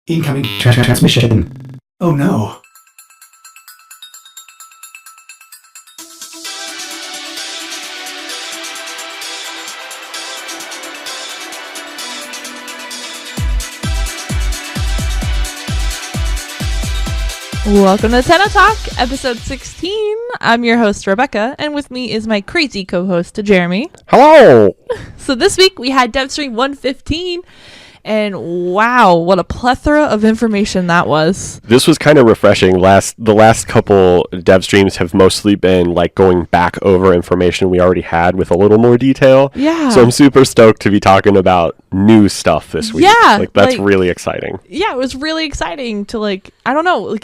Incoming transmission. Oh no. Welcome to TennoTalk, episode 16. I'm your host, Rebecca, and with me is my crazy co-host, Jeremy. Hello! So this week we had DevStream 115, and wow, what a plethora of information that was. This was kind of refreshing. The last couple dev streams have mostly been like going back over information we already had with a little more detail. Yeah. So I'm super stoked to be talking about new stuff this week. Yeah. That's really exciting. Yeah, it was really exciting to I don't know,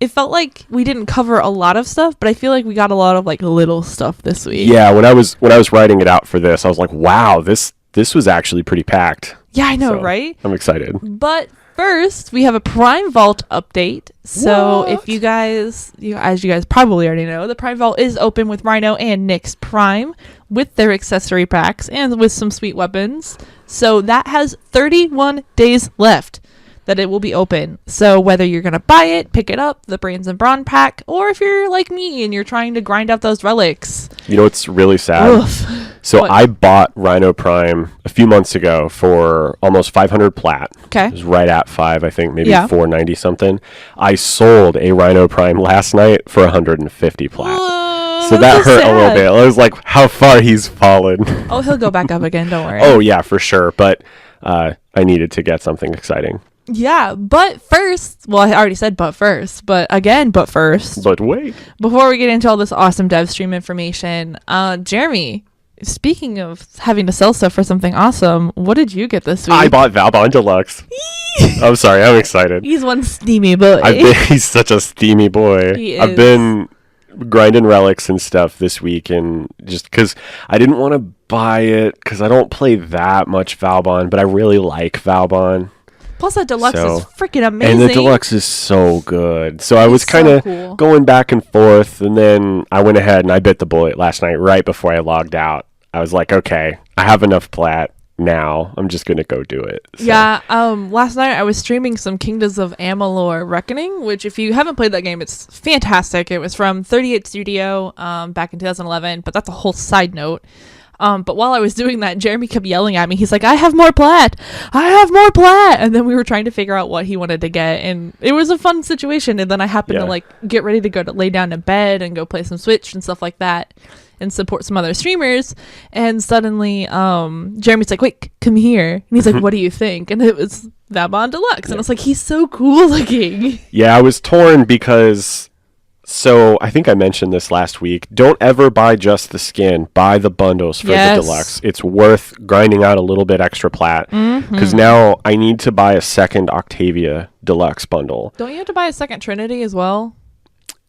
it felt like we didn't cover a lot of stuff, but I feel like we got a lot of little stuff this week. Yeah, when I was writing it out for this, I was like, wow, this was actually pretty packed. Yeah, I know, So, right? I'm excited. But first, we have a Prime Vault update. So if you guys, as you guys probably already know, the Prime Vault is open with Rhino and Nyx Prime with their accessory packs and with some sweet weapons. So that has 31 days left that it will be open. So whether you're going to buy it, pick it up, the Brains and Brawn pack, or if you're like me and you're trying to grind out those relics. You know what's really sad? Oof. So What? I bought Rhino Prime a few months ago for almost 500 plat. Okay. It was right at 5, I think, maybe Yeah. 490 something. I sold a Rhino Prime last night for 150 plat. So that hurt a little bit. I was like, how far he's fallen. Oh, he'll go back up again, don't worry. Oh, yeah, for sure. But I needed to get something exciting. Yeah, but first, well, I already said but first, but again, but first. But wait. Before we get into all this awesome dev stream information, Jeremy, speaking of having to sell stuff for something awesome, what did you get this week? I bought Valbon Deluxe. I'm sorry, I'm excited. He's one steamy boy. He's such a steamy boy. He I've is. been grinding relics and stuff this week, and just because I didn't want to buy it because I don't play that much Valbon, but I really like Valbon. Plus, that deluxe So- is freaking amazing. And the deluxe is so good. So I was It's kind so of cool. going back and forth, and then I went ahead and I bit the bullet last night right before I logged out. I was like, okay, I have enough plat now. I'm just going to go do it. So, Yeah, last night I was streaming some Kingdoms of Amalur Reckoning, which if you haven't played that game, it's fantastic. It was from 38 Studio back in 2011, but that's a whole side note. But while I was doing that, Jeremy kept yelling at me. He's like, I have more plat! I have more plat! And then we were trying to figure out what he wanted to get, and it was a fun situation. And then I happened to get ready to go to lay down in bed and go play some Switch and stuff like that and support some other streamers. And suddenly, Jeremy's like, wait, come here. And he's like, what do you think? And it was Vabon Deluxe. And I was like, he's so cool looking. Yeah, I was torn because... So I think I mentioned this last week. Don't ever buy just the skin. Buy the bundles for the deluxe. It's worth grinding out a little bit extra plat. Because now I need to buy a second Octavia deluxe bundle. Don't you have to buy a second Trinity as well?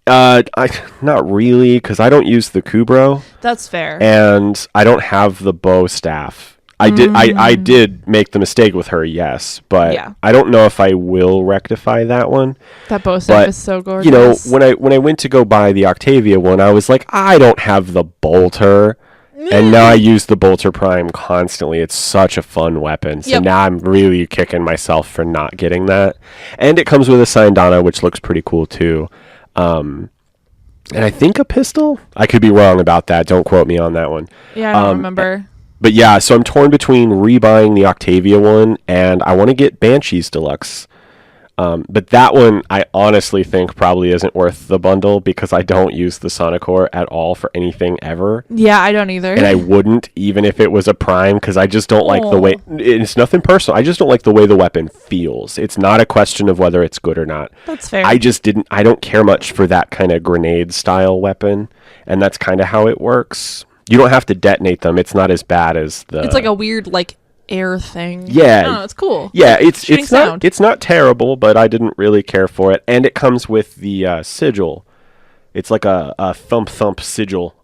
Not really, because I don't use the Kubro. That's fair. And I don't have the bow staff. I did make the mistake with her, yes, but Yeah. I don't know if I will rectify that one. That bow staff But, is so gorgeous. You know, when I went to go buy the Octavia one, I was like, I don't have the bolter. And now I use the bolter prime constantly. It's such a fun weapon. So Yep. now I'm really kicking myself for not getting that. And it comes with a Syndana, which looks pretty cool too. And I think a pistol. I could be wrong about that. Don't quote me on that one. Yeah, I don't remember. But yeah, so I'm torn between rebuying the Octavia one and I want to get Banshees Deluxe. But that one, I honestly think probably isn't worth the bundle because I don't use the Sonicore at all for anything ever. Yeah, I don't either. And I wouldn't, even if it was a Prime, because I just don't like the way... It's nothing personal. I just don't like the way the weapon feels. It's not a question of whether it's good or not. That's fair. I don't care much for that kind of grenade-style weapon, and that's kind of how it works. You don't have to detonate them. It's not as bad as the... It's like a weird, air thing. Yeah. I don't know, it's cool. Yeah, Shooting sound. it's not terrible, but I didn't really care for it. And it comes with the sigil. It's like a thump sigil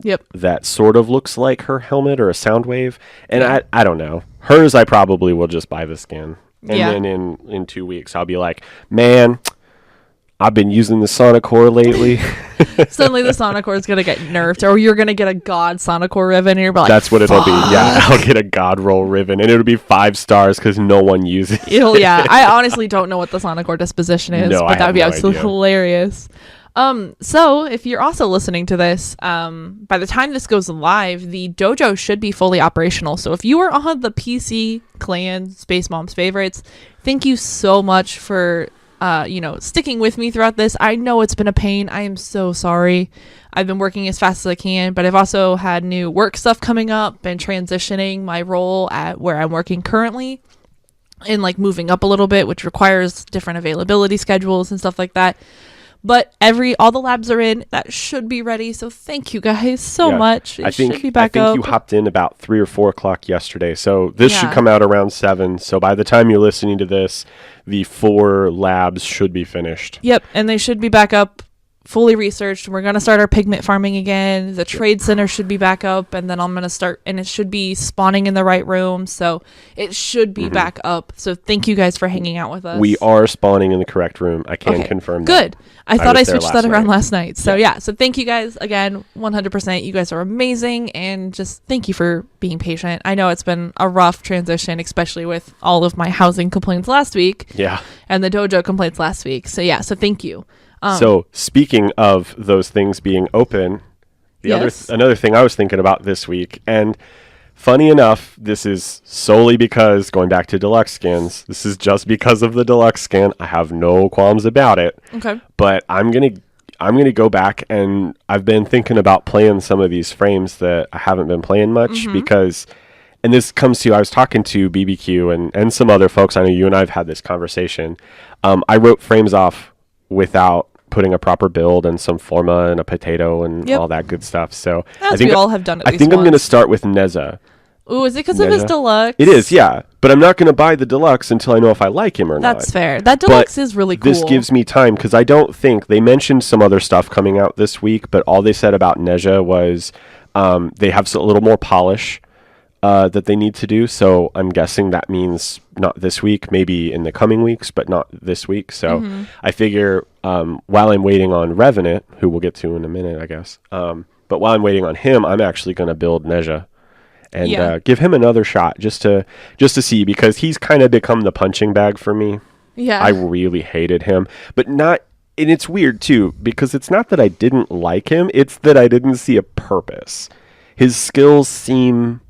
Yep. that sort of looks like her helmet or a sound wave. And I don't know. Hers I probably will just buy the skin. And Yeah. then in 2 weeks I'll be like, man, I've been using the Sonicore lately. Suddenly the Sonicore is going to get nerfed, or you're going to get a God Sonicore ribbon, and you're like, that's what it'll be. "Fuck." Yeah, I'll get a God roll ribbon, and it'll be 5 stars because no one uses it. Yeah, I honestly don't know what the Sonicore disposition is, No, I but that have would be no absolutely idea. hilarious. So if you're also listening to this, by the time this goes live, the dojo should be fully operational. So if you are on the PC clan Space Mom's favorites, thank you so much for sticking with me throughout this. I know it's been a pain. I am so sorry. I've been working as fast as I can, but I've also had new work stuff coming up and transitioning my role at where I'm working currently and like moving up a little bit, which requires different availability schedules and stuff like that. But all the labs are in. That should be ready. So thank you guys so much. It should be back up. You hopped in about 3 or 4 o'clock yesterday. So this should come out around 7. So by the time you're listening to this, the 4 labs should be finished. Yep. And they should be back up, fully researched. We're going to start our pigment farming again. The trade center should be back up. And then I'm going to start, and it should be spawning in the right room. So it should be back up. So thank you guys for hanging out with us. We are spawning in the correct room. I can confirm that. Good. I thought I was there switched that around night. last night. So so thank you guys again, 100%. You guys are amazing, and just thank you for being patient. I know it's been a rough transition, especially with all of my housing complaints last week. Yeah. And the dojo complaints last week. So so thank you. So speaking of those things being open, another thing I was thinking about this week, and funny enough, this is solely because, going back to deluxe skins, this is just because of the deluxe skin. I have no qualms about it. Okay. But I'm gonna go back, and I've been thinking about playing some of these frames that I haven't been playing much because, and this comes to, I was talking to BBQ and some other folks. I know you and I have had this conversation. I wrote frames off without putting a proper build and some forma and a potato and all that good stuff. So As I think we all have done at I least think I'm going to once. start with Neza. Ooh, is it because of his Neza. deluxe? It is, yeah. But I'm not going to buy the deluxe until I know if I like him or not. That's fair. That deluxe is really cool. This gives me time because I don't think they mentioned some other stuff coming out this week, but all they said about Neja was they have a little more polish that they need to do. So I'm guessing that means not this week, maybe in the coming weeks, but not this week. So I figure while I'm waiting on Revenant, who we'll get to in a minute, I guess. But while I'm waiting on him, I'm actually going to build Neja and give him another shot just to see, because he's kind of become the punching bag for me. Yeah. I really hated him, but not. And it's weird too, because it's not that I didn't like him, it's that I didn't see a purpose. His skills seem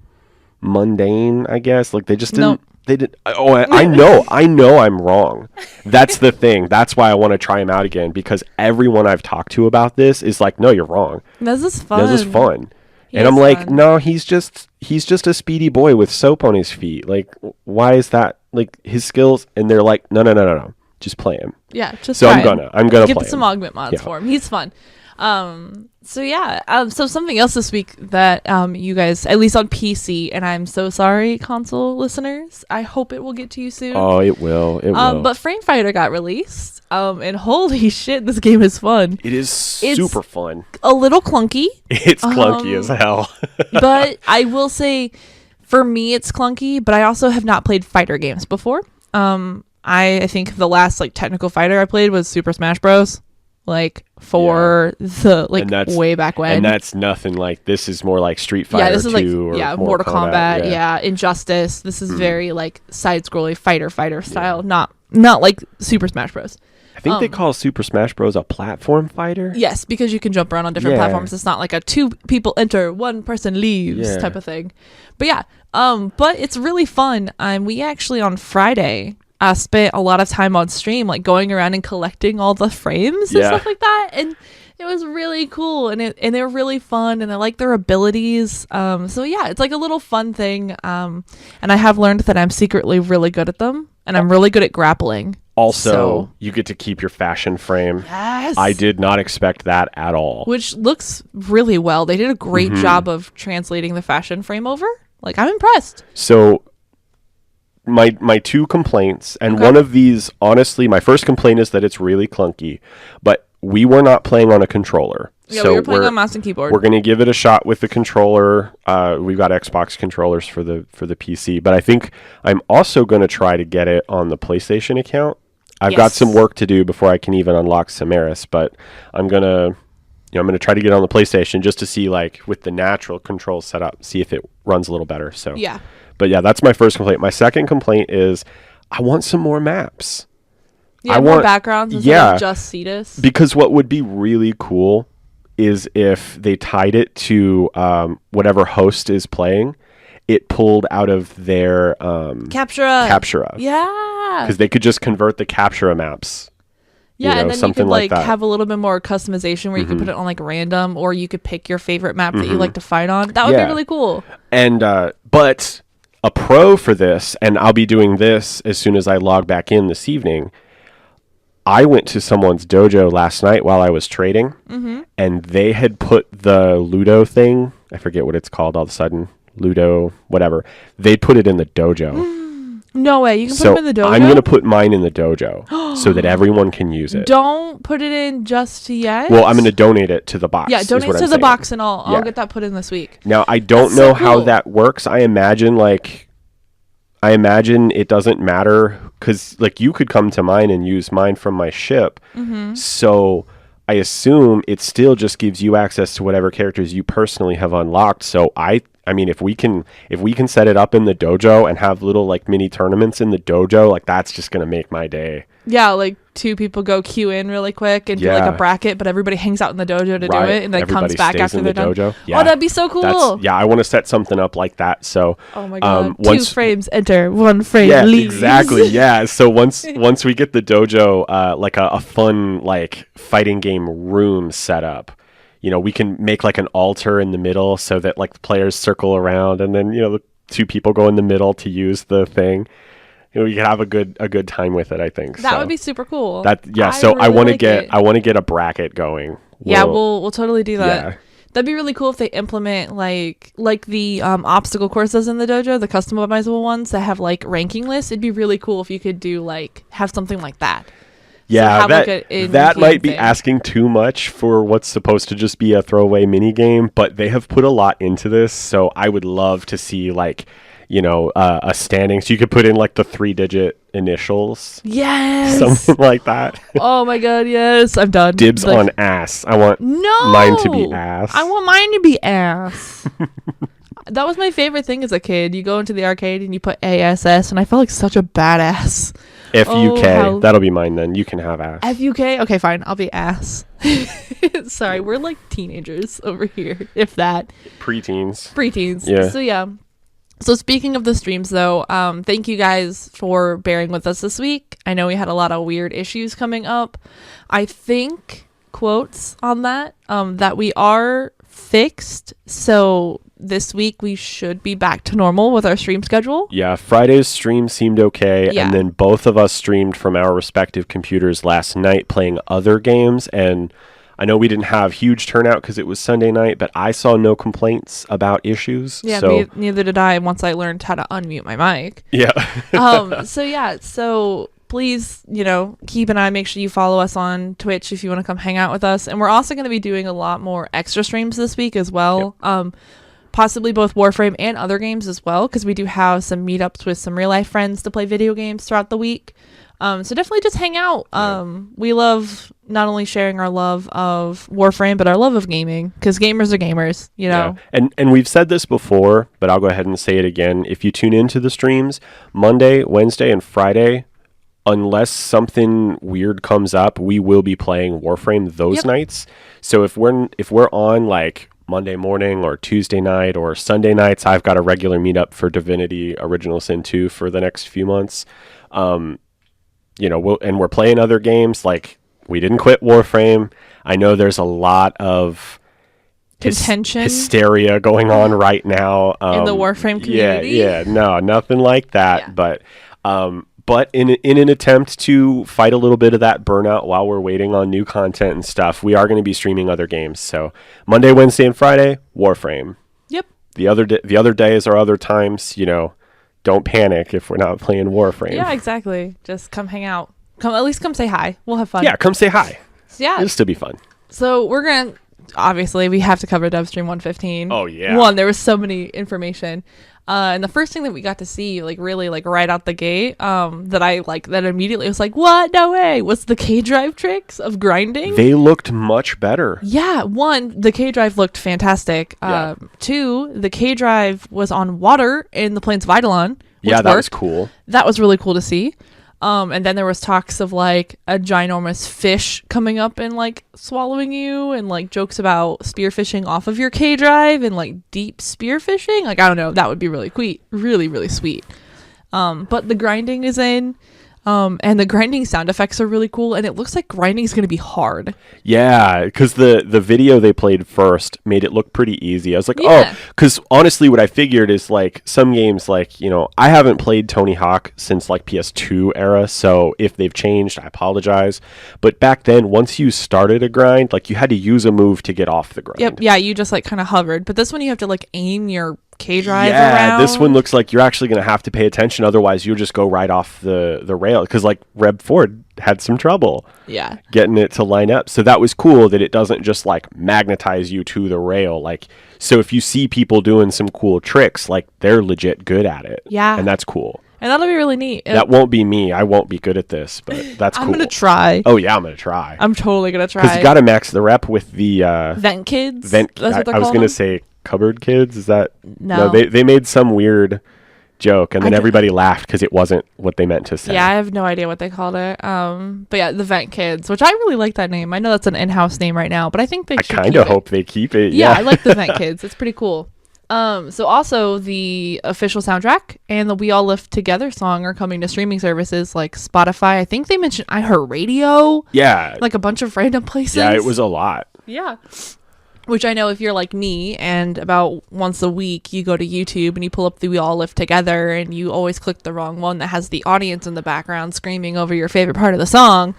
mundane, I guess. Like they just didn't. Nope. They did. Oh, I know I'm wrong. That's the thing. That's why I want to try him out again, because everyone I've talked to about this is like, no, you're wrong. Neza's fun. Neza's fun. He And I'm is like, fun. no, he's just a speedy boy with soap on his feet. Like, why is that? Like his skills, and they're like, no, just play him. Yeah, just So try I'm him. gonna Give play some him. augment mods Yeah. for him. He's fun. So something else this week that you guys, at least on PC, and I'm so sorry, console listeners, I hope it will get to you soon. Oh, it will. It will. But Frame Fighter got released. And holy shit, this game is fun. It is super fun. A little clunky, It's clunky as hell. but I will say, for me, it's clunky. But I also have not played fighter games before. I think the last like technical fighter I played was Super Smash Bros. Like for the way back when. And that's nothing like, this is more like Street Fighter 2 this is like or Mortal Kombat, Injustice. This is very like side-scrolling fighter style, not like Super Smash Bros. I think they call Super Smash Bros. A platform fighter. Yes, because you can jump around on different platforms. It's not like a 2 people enter, 1 person leaves type of thing. But but it's really fun. We actually on Friday spent a lot of time on stream, like going around and collecting all the frames and stuff like that, and it was really cool, and they were really fun, and I like their abilities. So it's like a little fun thing. And I have learned that I'm secretly really good at them, and I'm really good at grappling. Also, you get to keep your fashion frame. Yes. I did not expect that at all. Which looks really well. They did a great job of translating the fashion frame over. Like, I'm impressed. So my 2 complaints, and one of these, honestly, my first complaint is that it's really clunky, but we were not playing on a controller. Yeah, so we were playing on mouse and keyboard. We're going to give it a shot with the controller. We've got Xbox controllers for the PC, but I think I'm also going to try to get it on the PlayStation account. I've got some work to do before I can even unlock Samaris, but I'm gonna try to get on the PlayStation just to see, like, with the natural controls set up, see if it runs a little better. So yeah. But yeah, that's my first complaint. My second complaint is I want some more maps. Yeah, more backgrounds instead of just Cetus. Because what would be really cool is if they tied it to whatever host is playing, it pulled out of their Captura. Yeah. Because they could just convert the Captura maps. Yeah, and then you could like have a little bit more customization where you could put it on like random, or you could pick your favorite map that you like to fight on. That would be really cool. And but a pro for this, and I'll be doing this as soon as I log back in this evening. I went to someone's dojo last night while I was trading, and they had put the Ludo thing, I forget what it's called all of a sudden, Ludo, whatever. They put it in the dojo. No way. You can put them in the dojo? I'm going to put mine in the dojo so that everyone can use it. Don't put it in just yet. Well, I'm going to donate it to the box. Yeah, donate to the box, and I'll get that put in this week. Now, I don't know how that works. I imagine it doesn't matter because, like, you could come to mine and use mine from my ship. So I assume it still just gives you access to whatever characters you personally have unlocked. So I mean, if we can set it up in the dojo and have little, like, mini tournaments in the dojo, like, that's just gonna make my day. Yeah, like 2 people go queue in really quick and do like a bracket, but everybody hangs out in the dojo to do it, and then comes back after they're done. Dojo. Yeah. Oh, that'd be so cool. I want to set something up like that. So, oh my god, 2 frames enter, 1 frame leaves. Exactly. Yeah. So once we get the dojo, like a fun, like, fighting game room set up. We can make like an altar in the middle so that, like, the players circle around, and then the 2 people go in the middle to use the thing. We can have a good time with it. I think that would be super cool. So I want to get a bracket going. We'll totally do that. Yeah. That'd be really cool if they implement like the obstacle courses in the dojo, the customizable ones that have like ranking lists. It'd be really cool if you could do have something like that. Yeah, that might be asking too much for what's supposed to just be a throwaway mini game, but they have put a lot into this, so I would love to see, like, a standing, so you could put in, like, the 3-digit initials. Yes, something like that. Oh my god, yes, I'm done. Dibs on ass. I want mine to be ass. I want mine to be ass. That was my favorite thing as a kid. You go into the arcade and you put ASS, and I felt like such a badass. FUK, that'll be mine then. You can have ass. FUK? Okay, fine. I'll be ass. Sorry, we're like teenagers over here, if that. Preteens. Yeah. So, yeah. So, speaking of the streams, though, thank you guys for bearing with us this week. I know we had a lot of weird issues coming up. I think, quotes on that we are fixed. So, this week we should be back to normal with our stream schedule. Yeah, Friday's stream seemed okay, and then both of us streamed from our respective computers last night playing other games, and I know we didn't have huge turnout because it was Sunday night, but I saw no complaints about issues. Yeah, neither did I once I learned how to unmute my mic. Yeah. So please, keep an eye. Make sure you follow us on Twitch if you want to come hang out with us. And we're also going to be doing a lot more extra streams this week as well. Yep. Possibly both Warframe and other games as well, because we do have some meetups with some real life friends to play video games throughout the week. So definitely just hang out. We love not only sharing our love of Warframe, but our love of gaming, because gamers are gamers, Yeah. And we've said this before, but I'll go ahead and say it again. If you tune into the streams, Monday, Wednesday, and Friday, unless something weird comes up, we will be playing Warframe those nights. So if we're on, like, Monday morning or Tuesday night or Sunday nights, I've got a regular meetup for Divinity Original Sin 2 for the next few months. And we're playing other games. Like, we didn't quit Warframe. I know there's a lot of contention, hysteria going on right now in the Warframe community. Yeah, no, nothing like that. Yeah. But in an attempt to fight a little bit of that burnout while we're waiting on new content and stuff, we are going to be streaming other games. So Monday, Wednesday, and Friday, Warframe. Yep. The other days or other times, don't panic if we're not playing Warframe. Yeah, exactly. Just come hang out. At least come say hi. We'll have fun. Yeah, come say hi. Yeah. It'll still be fun. So we're going to obviously we have to cover Devstream 115. Oh, yeah. One, there was so many information. And the first thing that we got to see, like really like right out the gate, that immediately was like, what? No way. Was the K-Drive tricks of grinding. They looked much better. Yeah. One, the K-Drive looked fantastic. Yeah. Two, the K-Drive was on water in the Plains of Eidolon. Yeah, that was cool. That was really cool to see. And then there was talks of like a ginormous fish coming up and like swallowing you, and like jokes about spearfishing off of your K-Drive and like deep spearfishing. Like, I don't know, that would be really sweet. Really, really sweet. But the grinding is in. And the grinding sound effects are really cool, and it looks like grinding is going to be hard. Yeah, because the video they played first made it look pretty easy. I was like, Yeah. oh, because honestly, what I figured is like some games, like, you know, I haven't played Tony Hawk since like PS2 era, so if they've changed, I apologize. But back then, once you started a grind, like you had to use a move to get off the grind. Yep. Yeah, you just like kind of hovered, but this one you have to like aim your K-Drive yeah, around. this one looks like you're actually going to have to pay attention. Otherwise, you'll just go right off the rail. Because like Reb Ford had some trouble getting it to line up. So that was cool that it doesn't just like magnetize you to the rail. Like, so if you see people doing some cool tricks, like they're legit good at it. Yeah. And that's cool. And that'll be really neat. That won't be me. I won't be good at this, but that's cool. I'm going to try. Oh, yeah, I'm going to try. I'm totally going to try. Because you got to max the rep with the... Vent kids? That's what they're I was called? going to say cupboard kids. Is that... No. They made some weird joke, and then everybody laughed because it wasn't what they meant to say. Yeah, I have no idea what they called it. But yeah, the Vent Kids, which I really like that name. I know that's an in-house name right now, but I think they should kind of hope they keep it. Yeah, I like the Vent Kids. It's pretty cool. So also the official soundtrack and the We All Live Together song are coming to streaming services like Spotify. I think they mentioned iHeartRadio. Yeah. Like a bunch of random places. Yeah, it was a lot. Yeah. Which I know if you're like me and about once a week you go to YouTube and you pull up the We All Live Together and you always click the wrong one that has the audience in the background screaming over your favorite part of the song,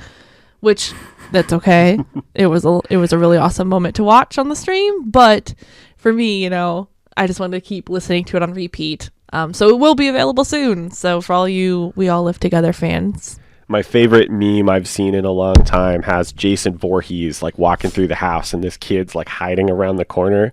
which that's okay. It was a really awesome moment to watch on the stream, but for me, you know, I just wanted to keep listening to it on repeat. So it will be available soon. So for all you We All Live Together fans. My favorite meme I've seen in a long time has Jason Voorhees like walking through the house and this kid's like hiding around the corner,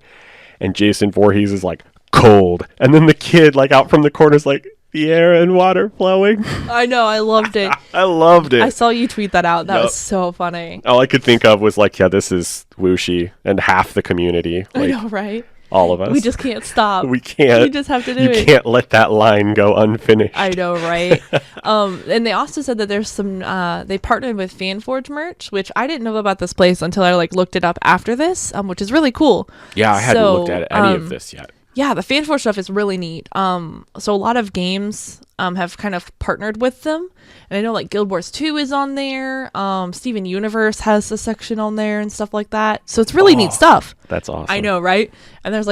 and Jason Voorhees is like cold, and then the kid like out from the corner is like the air and water flowing. I know, I loved it. I loved it. I saw you tweet that out. That was so funny. All I could think of was like, yeah, this is Wuxi and half the community. Like, I know, right? all of us. We just can't stop. We can't. We just have to do it. You can't let that line go unfinished. I know, right? And they also said that there's some, they partnered with FanForge merch, which I didn't know about this place until I like looked it up after this, which is really cool. Yeah, I hadn't looked at any of this yet. Yeah, the FanForge stuff is really neat. So a lot of games have kind of partnered with them. And I know like Guild Wars 2 is on there. Steven Universe has a section on there and stuff like that. So it's really neat stuff. That's awesome. I know, right? And there's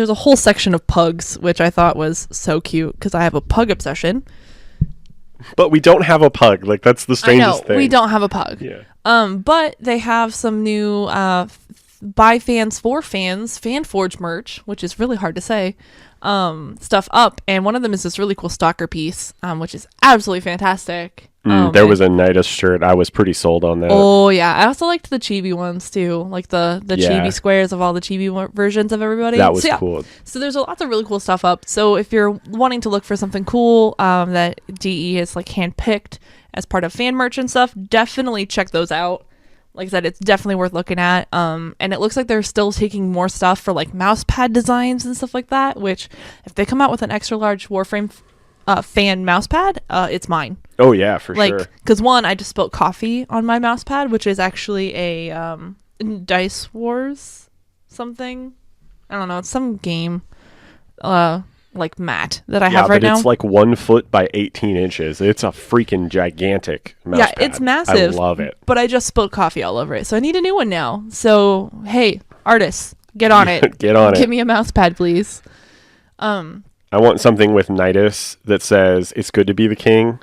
a whole section of pugs, which I thought was so cute because I have a pug obsession. But we don't have a pug. Like, that's the strangest thing. We don't have a pug. Yeah. But they have some new by fans for fans FanForge merch, which is really hard to say, stuff up, and one of them is this really cool stalker piece, which is absolutely fantastic. There was a Nidus shirt. I was pretty sold on that. Oh yeah, I also liked the chibi ones too, like the chibi squares of all the chibi versions of everybody. That was cool. So there's a lot of really cool stuff up. So if you're wanting to look for something cool that DE has like handpicked as part of fan merch and stuff, definitely check those out. Like I said, it's definitely worth looking at. And it looks like they're still taking more stuff for like mouse pad designs and stuff like that, which if they come out with an extra large Warframe fan mouse pad, it's mine. Oh yeah, for sure. Like, because one, I just spilled coffee on my mouse pad, which is actually a Dice Wars something. I don't know. It's some game like mat that I have right now. Yeah, but it's like 1 foot by 18 inches. It's a freaking gigantic mouse pad. It's massive. I love it. But I just spilled coffee all over it, so I need a new one now. So hey, artists, get on it. Get on it. Give me a mouse pad, please. I want something with Nidus that says it's good to be the king.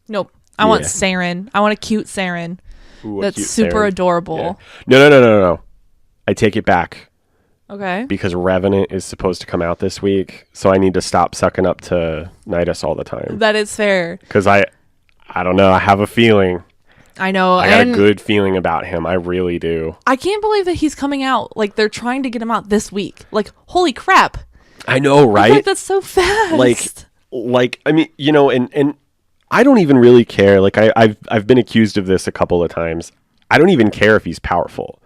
Nope. I want Saren. I want a cute Saren. Ooh, that's cute super Saren. adorable. Yeah. No. I take it back. Okay. Because Revenant is supposed to come out this week, so I need to stop sucking up to Nidus all the time. That is fair. Because I don't know. I have a feeling I know. I got a good feeling about him. I really do. I can't believe that he's coming out. Like, they're trying to get him out this week. Like, holy crap. I know, right? Like, that's so fast. Like I mean, you know, and I don't even really care. Like, I've been accused of this a couple of times. I don't even care if he's powerful.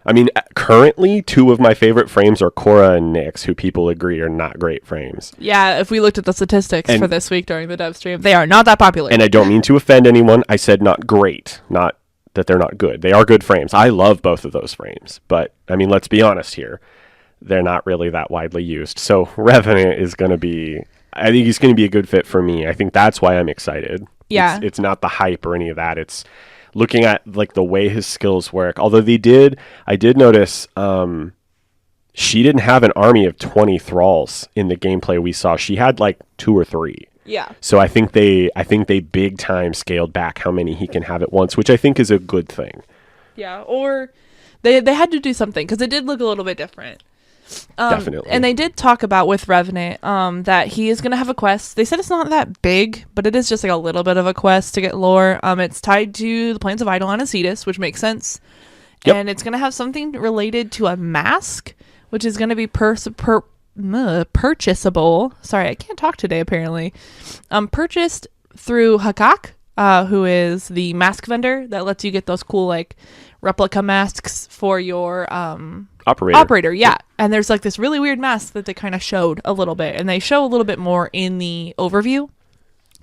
I mean, currently, 2 of my favorite frames are Korra and Nyx, who people agree are not great frames. Yeah, if we looked at the statistics for this week during the dev stream, they are not that popular. And I don't mean to offend anyone. I said not great, not that they're not good. They are good frames. I love both of those frames. But, I mean, let's be honest here. They're not really that widely used. So, Revenant is going to be... I think he's going to be a good fit for me. I think that's why I'm excited. Yeah. It's not the hype or any of that. It's... looking at like the way his skills work, although I did notice she didn't have an army of 20 thralls in the gameplay we saw. She had like 2 or 3. Yeah. So I think they big time scaled back how many he can have at once, which I think is a good thing. Yeah, or they had to do something because it did look a little bit different. Definitely. And they did talk about with Revenant that he is going to have a quest. They said it's not that big, but it is just like a little bit of a quest to get lore. It's tied to the Plains of Eidolon and Cetus, which makes sense. Yep. And it's going to have something related to a mask, which is going to be purchasable. Sorry, I can't talk today, apparently. Purchased through Hakak, who is the mask vendor that lets you get those cool like replica masks for your operator. Yeah. And there's like this really weird mask that they kind of showed a little bit, and they show a little bit more in the overview,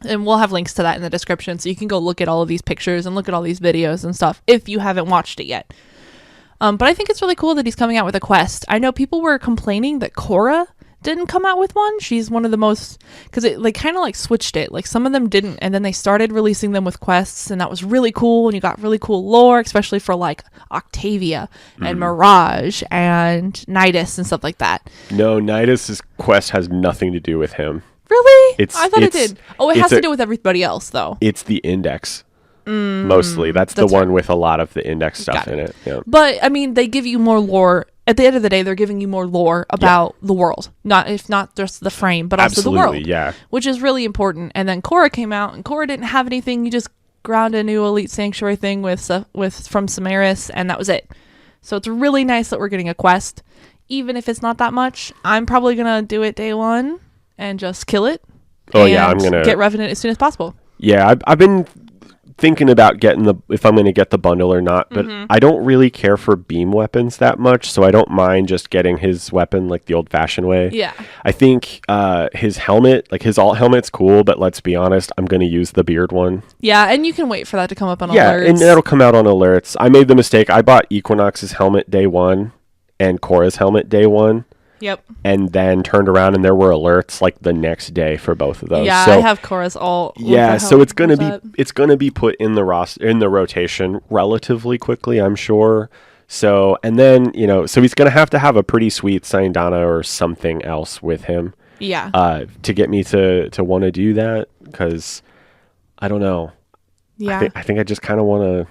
and we'll have links to that in the description so you can go look at all of these pictures and look at all these videos and stuff if you haven't watched it yet. But I think it's really cool that he's coming out with a quest. I know people were complaining that Korra didn't come out with one. She's one of the most, because it like kind of like switched it, like some of them didn't, and then they started releasing them with quests, and that was really cool, and you got really cool lore, especially for like Octavia and Mirage and Nidus and stuff like that. No, Nidus's quest has nothing to do with him. Really? I thought it did. Oh, it has to do with everybody else though. It's the index. Mostly that's the one with a lot of the index stuff in it. Yeah. But I mean, they give you more lore. At the end of the day, they're giving you more lore about the world, not just the frame, but also the world. Yeah, which is really important. And then Korra came out, and Korra didn't have anything. You just ground a new Elite Sanctuary thing with from Samaris, and that was it. So it's really nice that we're getting a quest, even if it's not that much. I'm probably gonna do it day 1 and just kill it. Oh yeah, I'm gonna get Revenant as soon as possible. Yeah, I've been thinking about getting if I'm going to get the bundle or not, but I don't really care for beam weapons that much, so I don't mind just getting his weapon like the old-fashioned way. Yeah. I think his helmet, like his alt helmet's cool, but let's be honest, I'm going to use the beard one. Yeah, and you can wait for that to come up on alerts. Yeah, and that'll come out on alerts. I made the mistake. I bought Equinox's helmet day 1 and Korra's helmet day 1. Yep. And then turned around and there were alerts like the next day for both of those. Yeah, so, I have Korra's alt. Yeah, so it's gonna be put in the rotation relatively quickly, I'm sure. So and then so he's gonna have to have a pretty sweet Sayandana or something else with him. Yeah. To get me to want to do that, because I don't know. Yeah. I think I just kind of want to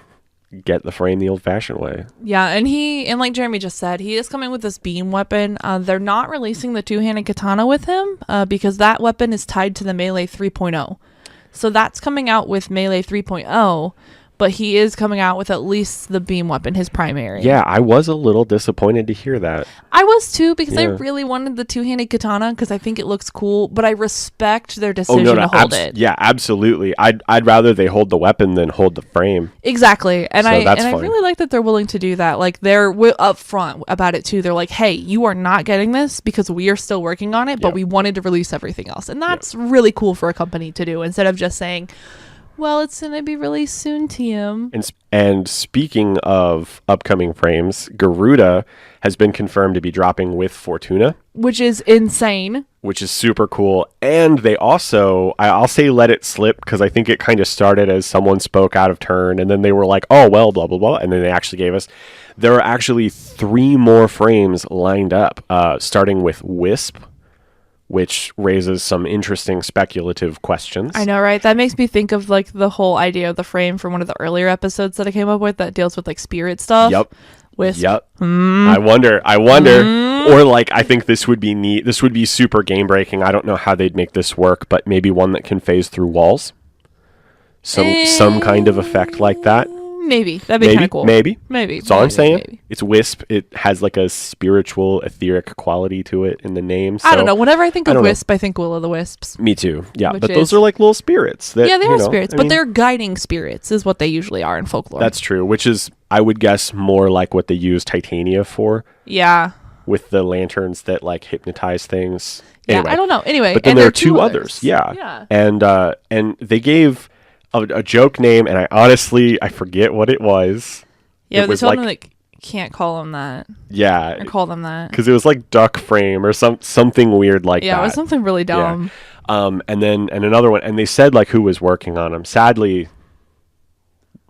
get the frame the old-fashioned way. Yeah, and like Jeremy just said, he is coming with this beam weapon. They're not releasing the two-handed katana with him because that weapon is tied to the Melee 3.0. So that's coming out with Melee 3.0, but he is coming out with at least the beam weapon, his primary. Yeah, I was a little disappointed to hear that. I was too, because I really wanted the two-handed katana because I think it looks cool, but I respect their decision to hold it. Yeah, absolutely. I'd rather they hold the weapon than hold the frame. Exactly. And so I really like that they're willing to do that. Like, they're upfront about it too. They're like, hey, you are not getting this because we are still working on it, but we wanted to release everything else. And that's really cool for a company to do, instead of just saying, well, it's going to be released soon, TM. And speaking of upcoming frames, Garuda has been confirmed to be dropping with Fortuna. Which is insane. Which is super cool. And they also, I'll say let it slip, because I think it kind of started as someone spoke out of turn, and then they were like, oh, well, blah, blah, blah. And then they actually gave us, there are actually 3 more frames lined up, starting with Wisp, which raises some interesting speculative questions. I know, right? That makes me think of like the whole idea of the frame from one of the earlier episodes that I came up with that deals with like spirit stuff. Yep. Wisp. Yep. I wonder. Or like, I think this would be neat. This would be super game breaking. I don't know how they'd make this work, but maybe one that can phase through walls. Some kind of effect like that. Maybe. That'd be kind of cool. Maybe. That's all I'm saying. Maybe. It's Wisp. It has like a spiritual, etheric quality to it in the name. So I don't know. Whenever I think of Wisp, I think Will-o'-the-Wisps. Me too. Yeah, but those are like little spirits. That, yeah, they are spirits, but they're guiding spirits is what they usually are in folklore. That's true, which is, I would guess, more like what they use Titania for. Yeah. With the lanterns that like hypnotize things. Yeah, anyway, I don't know. Anyway, but then there are two others. Yeah. And they gave a joke name, and I forget what it was. Yeah, they told them like can't call them that. Yeah, or call them that because it was like duck frame or something weird like that. Yeah, it was something really dumb. Yeah. And another one, and they said like who was working on them. Sadly,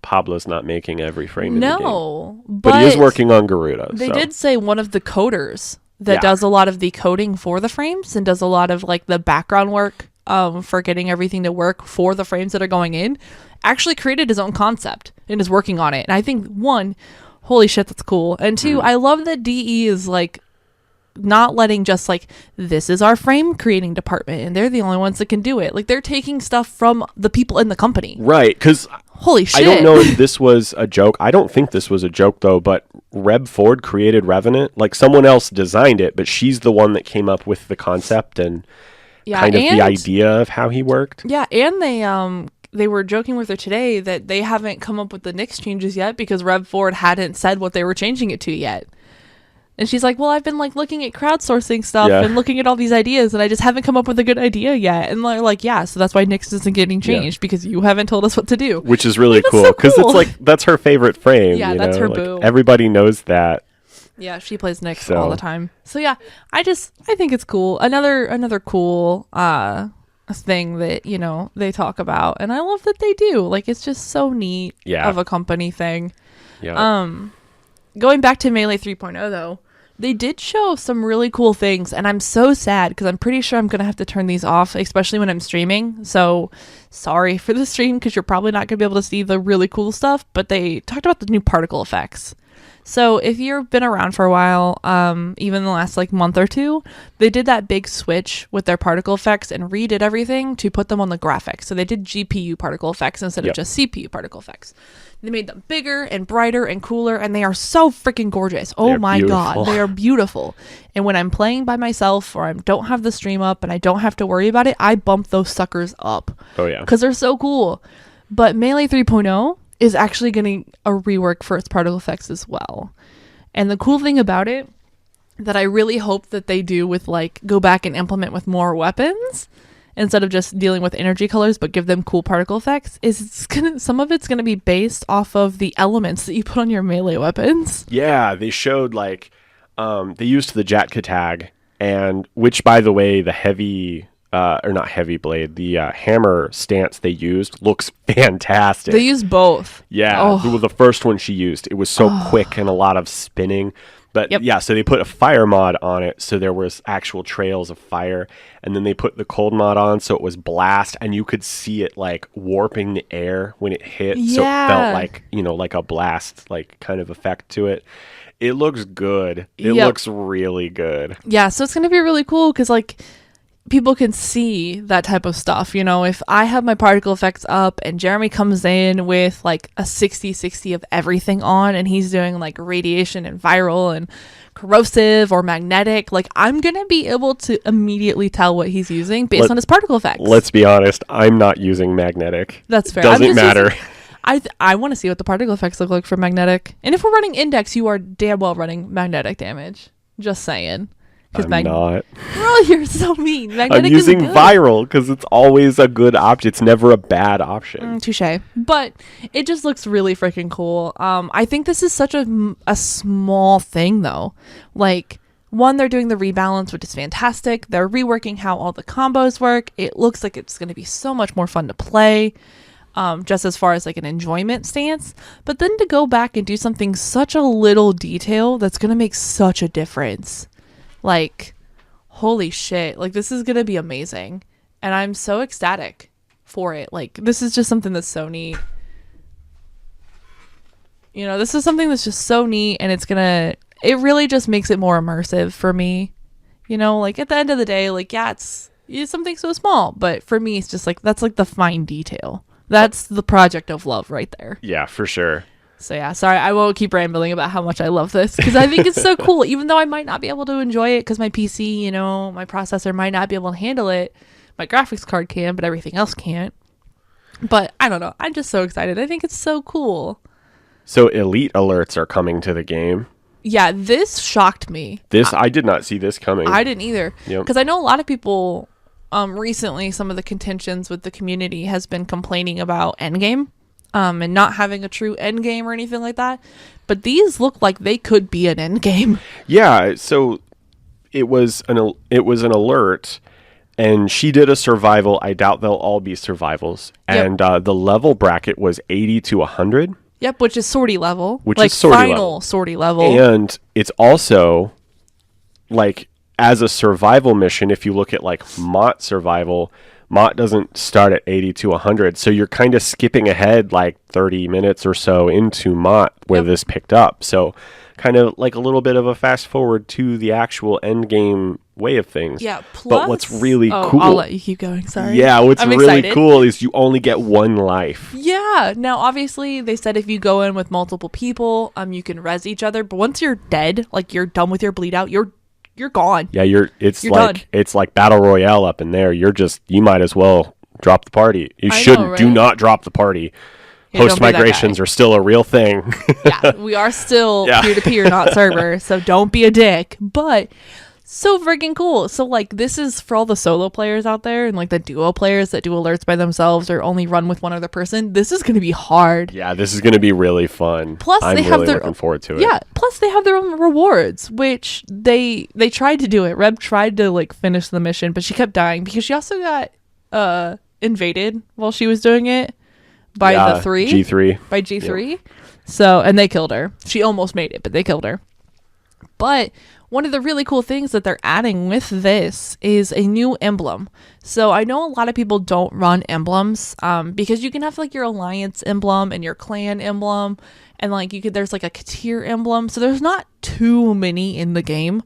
Pablo's not making every frame. No, but he is working on Garuda. They did say one of the coders that does a lot of the coding for the frames and does a lot of like the background work for getting everything to work for the frames that are going in, actually created his own concept and is working on it. And I think, one, holy shit, that's cool. And two, I love that DE is like not letting just like, this is our frame creating department and they're the only ones that can do it. Like they're taking stuff from the people in the company. Right, because holy shit. I don't know if this was a joke. I don't think this was a joke though, but Reb Ford created Revenant. Like someone else designed it, but she's the one that came up with the concept and kind of the idea of how he worked. Yeah, and they were joking with her today that they haven't come up with the Nix changes yet because Reb Ford hadn't said what they were changing it to yet. And she's like, well, I've been like looking at crowdsourcing stuff and looking at all these ideas and I just haven't come up with a good idea yet. And they're like, yeah, so that's why Nix isn't getting changed because you haven't told us what to do. Which is really cool because it's like, that's her favorite frame. Yeah, that's her like, boo. Everybody knows that. Yeah, she plays Nix all the time. So yeah, I think it's cool. Another cool thing that, you know, they talk about. And I love that they do. Like, it's just so neat of a company thing. Yeah. Going back to Melee 3.0 though, they did show some really cool things. And I'm so sad because I'm pretty sure I'm going to have to turn these off, especially when I'm streaming. So sorry for the stream because you're probably not going to be able to see the really cool stuff. But they talked about the new particle effects. So if you've been around for a while, even the last like month or two, they did that big switch with their particle effects and redid everything to put them on the graphics. So they did GPU particle effects instead of just CPU particle effects. They made them bigger and brighter and cooler, and they are so freaking gorgeous. Oh my god, they are beautiful. And when I'm playing by myself or I don't have the stream up and I don't have to worry about it, I bump those suckers up. Oh yeah. Because they're so cool. But Melee 3.0 is actually getting a rework for its particle effects as well. And the cool thing about it that I really hope that they do with like go back and implement with more weapons instead of just dealing with energy colors but give them cool particle effects is some of it's going to be based off of the elements that you put on your melee weapons. Yeah, they showed like they used the Jatka tag, and which by the way the heavy or not heavy blade, the hammer stance they used looks fantastic. They used both. Yeah, the first one she used, it was so quick and a lot of spinning. But yeah, so they put a fire mod on it, so there was actual trails of fire, and then they put the cold mod on, so it was blast, and you could see it like warping the air when it hit, so it felt like, you know, like a blast, like kind of effect to it. It looks good. It looks really good. Yeah, so it's gonna be really cool because like people can see that type of stuff. You know, if I have my particle effects up and Jeremy comes in with like a 60-60 of everything on and he's doing like radiation and viral and corrosive or magnetic, like I'm going to be able to immediately tell what he's using based on his particle effects. Let's be honest, I'm not using magnetic. That's fair. Doesn't matter. I want to see what the particle effects look like for magnetic. And if we're running index, you are damn well running magnetic damage. Just saying. I'm not. Bro, you're so mean. Magnetic I'm using is good. viral because it's always a good option. It's never a bad option. Touche. But it just looks really freaking cool. I think this is such a small thing though. Like, one, they're doing the rebalance, which is fantastic. They're reworking how all the combos work. It looks like it's going to be so much more fun to play. Just as far as like an enjoyment stance, but then to go back and do something such a little detail that's going to make such a difference. Like, holy shit, like this is going to be amazing. And I'm so ecstatic for it. Like, this is just something that's so neat. You know, this is something that's just so neat, and it really just makes it more immersive for me. You know, like at the end of the day, like, yeah, it's something so small, but for me, it's just like, that's like the fine detail. That's the project of love right there. Yeah, for sure. So yeah, sorry, I won't keep rambling about how much I love this because I think it's so cool. Even though I might not be able to enjoy it because my PC, my processor might not be able to handle it. My graphics card can, but everything else can't. But I don't know. I'm just so excited. I think it's so cool. So elite alerts are coming to the game. Yeah, this shocked me. I did not see this coming. I didn't either. Yep. Because I know a lot of people recently, some of the contentions with the community has been complaining about endgame. And not having a true end game or anything like that. But these look like they could be an end game. Yeah, so it was an alert, and she did a survival. I doubt they'll all be survivals. Yep. And the level bracket was 80 to 100. Yep, which is sortie level. Which is sortie final level. Sortie level. And it's also, like, as a survival mission, if you look at, like, Mott survival, Mott doesn't start at 80 to 100, so you're kind of skipping ahead like 30 minutes or so into Mott where this picked up. So kind of like a little bit of a fast forward to the actual end game way of things. Yeah, plus... But what's really cool... I'll let you keep going, sorry. Yeah, what's I'm really excited. cool is you only get one life. Yeah, now obviously they said if you go in with multiple people, you can res each other, but once you're dead, like you're done with your bleed out, you're gone. Yeah, it's done. It's like Battle Royale up in there. You might as well drop the party. You shouldn't. Right? Do not drop the party. Yeah, Post migrations are still a real thing. Yeah, we are still peer-to-peer, not server, so don't be a dick. But so freaking cool. So like this is for all the solo players out there and like the duo players that do alerts by themselves or only run with one other person. This is going to be hard. Yeah, this is going to be really fun. Plus I'm really looking forward to it. Yeah, plus they have their own rewards, which they tried to do it. Reb tried to like finish the mission, but she kept dying because she also got invaded while she was doing it by the G3. By G3. Yep. So, and they killed her. She almost made it, but they killed her. But one of the really cool things that they're adding with this is a new emblem. So I know a lot of people don't run emblems because you can have like your alliance emblem and your clan emblem, and like there's like a Katir emblem. So there's not too many in the game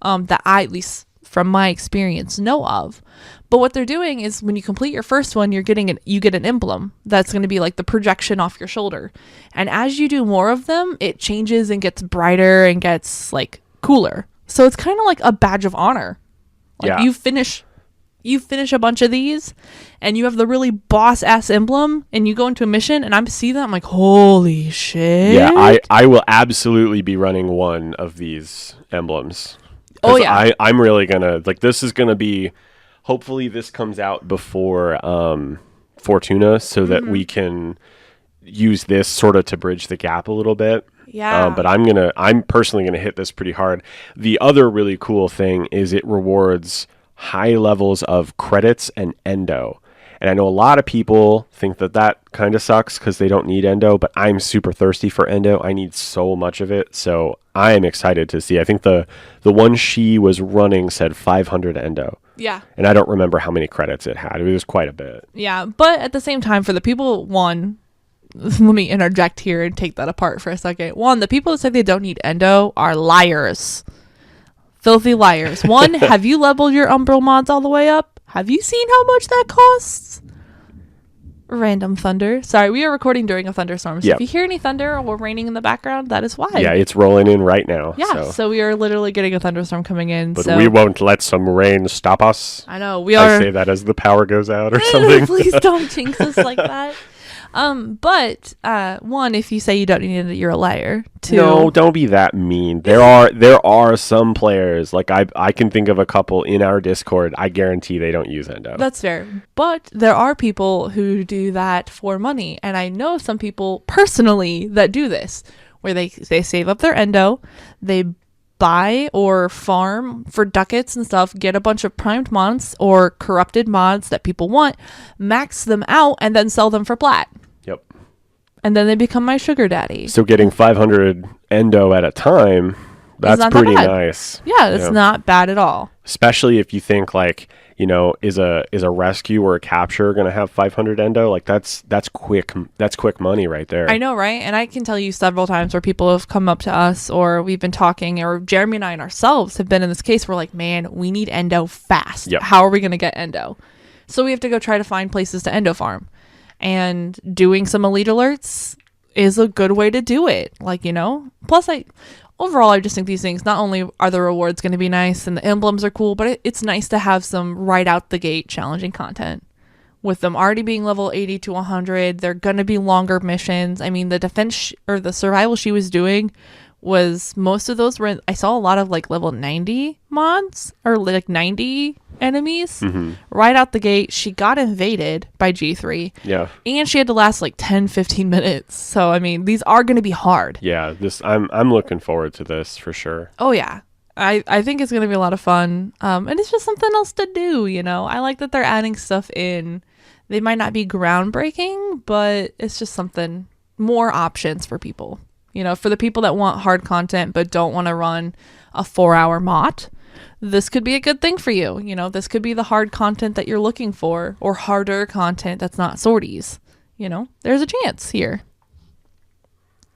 that I, at least from my experience, know of. But what they're doing is when you complete your first one, you get an emblem that's going to be like the projection off your shoulder. And as you do more of them, it changes and gets brighter and gets like cooler. So it's kind of like a badge of honor. Like you finish a bunch of these and you have the really boss ass emblem and you go into a mission and I'm see that I'm like, holy shit. Yeah, I will absolutely be running one of these emblems. Oh yeah. I'm really gonna this is gonna be, hopefully this comes out before Fortuna so that we can use this sort of to bridge the gap a little bit. Yeah. But I'm personally gonna hit this pretty hard. The other really cool thing is it rewards high levels of credits and endo. And I know a lot of people think that kind of sucks because they don't need endo, but I'm super thirsty for endo. I need so much of it. So I am excited to see. I think the one she was running said 500 endo. Yeah. And I don't remember how many credits it had. It was quite a bit. Yeah. But at the same time, for the people, let me interject here and take that apart for a second. One, the people that say they don't need endo are liars. Filthy liars. One, have you leveled your Umbral mods all the way up? Have you seen how much that costs? Random thunder. Sorry, we are recording during a thunderstorm. So if you hear any thunder or raining in the background, that is why. Yeah, it's rolling in right now. Yeah, so we are literally getting a thunderstorm coming in. But we won't let some rain stop us. I know, we are. I say that as the power goes out or something. Please don't jinx us like that. But one, if you say you don't need it, you're a liar. Two, no, don't be that mean. There are some players, like I can think of a couple in our Discord. I guarantee they don't use endo. That's fair. But there are people who do that for money, and I know some people personally that do this, where they save up their endo, they buy or farm for ducats and stuff, get a bunch of primed mods or corrupted mods that people want, max them out, and then sell them for plat. Yep. And then they become my sugar daddy. So getting 500 endo at a time, that's pretty nice. Yeah, it's not bad at all. Especially if you think like, is a rescue or a capture going to have 500 endo? Like that's quick money right there. I know, right? And I can tell you several times where people have come up to us or we've been talking, or Jeremy and I and ourselves have been in this case. We're like, man, we need endo fast. Yep. How are we going to get endo? So we have to go try to find places to endo farm. And doing some elite alerts is a good way to do it. Like, plus overall, I just think these things, not only are the rewards going to be nice and the emblems are cool, but it's nice to have some right out the gate challenging content. With them already being level 80 to 100, they're going to be longer missions. I mean, the defense or the survival she was doing was, most of those were, I saw a lot of like level 90 mods or like 90 enemies. Right out the gate. She got invaded by G3. Yeah. And she had to last like 10-15 minutes. So I mean, these are going to be hard. Yeah, I'm looking forward to this for sure. Oh yeah, I think it's going to be a lot of fun. And it's just something else to do. I like that they're adding stuff in. They might not be groundbreaking, but it's just something, more options for people. For the people that want hard content but don't want to run a 4-hour MOT, this could be a good thing for you. This could be the hard content that you're looking for, or harder content that's not sorties. There's a chance here.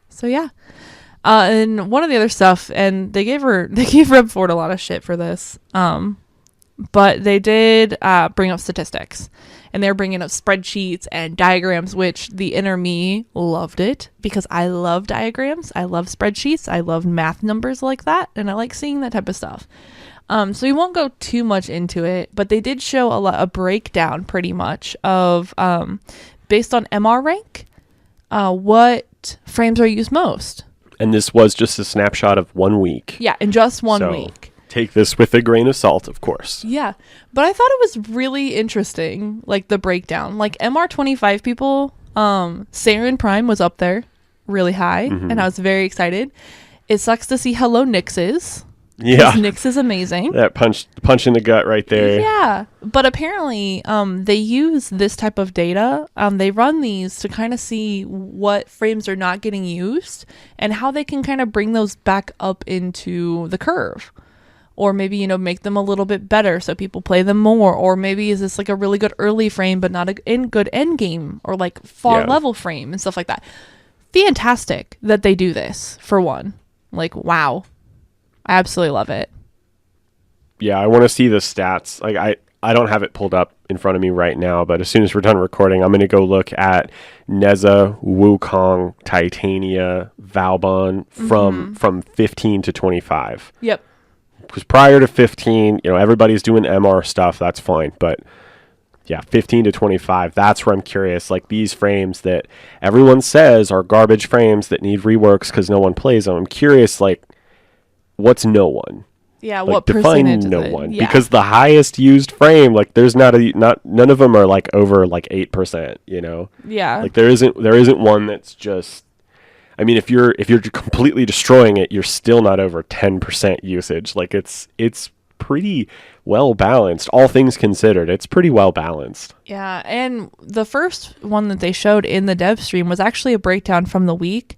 So yeah. And one of the other stuff, and they gave Reb Ford a lot of shit for this, but they did bring up statistics. And they're bringing up spreadsheets and diagrams, which the inner me loved it, because I love diagrams. I love spreadsheets. I love math numbers like that. And I like seeing that type of stuff. So we won't go too much into it, but they did show a breakdown pretty much of, based on MR rank, what frames are used most. And this was just a snapshot of 1 week. Yeah, in just one week. Take this with a grain of salt, of course. Yeah, but I thought it was really interesting, like the breakdown. Like MR25 people, Saren Prime was up there really high, and I was very excited. It sucks to see Hello Nyx's. Yeah. Nyx is amazing. That punch in the gut right there. Yeah, but apparently they use this type of data. They run these to kind of see what frames are not getting used and how they can kind of bring those back up into the curve. Or maybe, make them a little bit better so people play them more. Or maybe is this like a really good early frame but not a good end game, or like far level frame and stuff like that. Fantastic that they do this, for one. Like, wow. I absolutely love it. Yeah, I want to see the stats. Like, I don't have it pulled up in front of me right now, but as soon as we're done recording, I'm going to go look at Neza, Wukong, Titania, Valbon from 15 to 25. Yep. Because prior to 15, everybody's doing MR stuff. That's fine. But yeah, 15 to 25, that's where I'm curious. Like, these frames that everyone says are garbage frames that need reworks because no one plays them. I'm curious, like, what's no one? Yeah, like, what define percentage no is it? one? Yeah. Because the highest used frame, like, there's none of them are like over like 8%, Yeah. Like, there isn't one that's just, I mean, if you're completely destroying it, you're still not over 10% usage. Like, it's pretty well balanced, all things considered. It's pretty well balanced. Yeah, and the first one that they showed in the dev stream was actually a breakdown from the week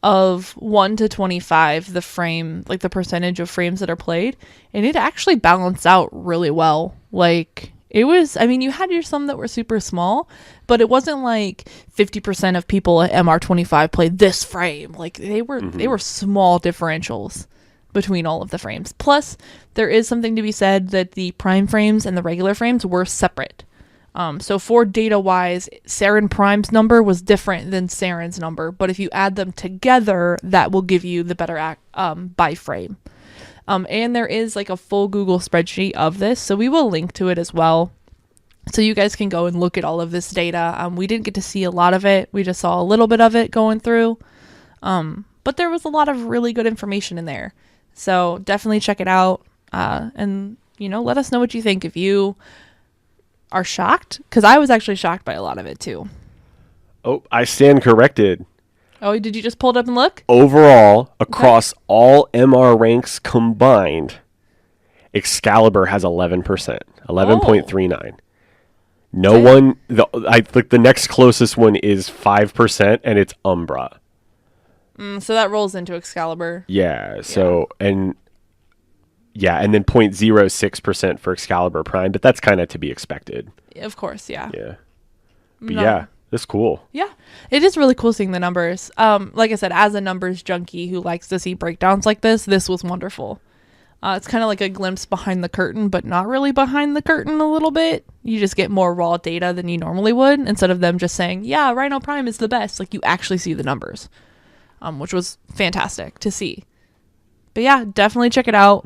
of 1 to 25, the frame, like the percentage of frames that are played, and it actually balanced out really well. Like, it was, I mean, you had some that were super small, but it wasn't like 50% of people at MR25 played this frame. Like, they were small differentials between all of the frames. Plus, there is something to be said that the prime frames and the regular frames were separate. So for data-wise, Saren Prime's number was different than Saren's number, but if you add them together, that will give you the better by frame. And there is like a full Google spreadsheet of this, so we will link to it as well. So you guys can go and look at all of this data. We didn't get to see a lot of it. We just saw a little bit of it going through. But there was a lot of really good information in there. So definitely check it out. And, let us know what you think. If you are shocked, because I was actually shocked by a lot of it too. Oh, I stand corrected. Oh, did you just pull it up and look? Overall, across all MR ranks combined, Excalibur has 11%, 11.39. No one, I think the next closest one is 5%, and it's Umbra. So that rolls into Excalibur. Yeah. So, and then 0.06% for Excalibur Prime, but that's kind of to be expected. Of course, yeah. Yeah. But yeah, that's cool. Yeah. It is really cool seeing the numbers. Like I said, as a numbers junkie who likes to see breakdowns like this was wonderful. It's kind of like a glimpse behind the curtain, but not really behind the curtain a little bit. You just get more raw data than you normally would, instead of them just saying, yeah, Rhino Prime is the best. Like, you actually see the numbers, which was fantastic to see. But yeah, definitely check it out.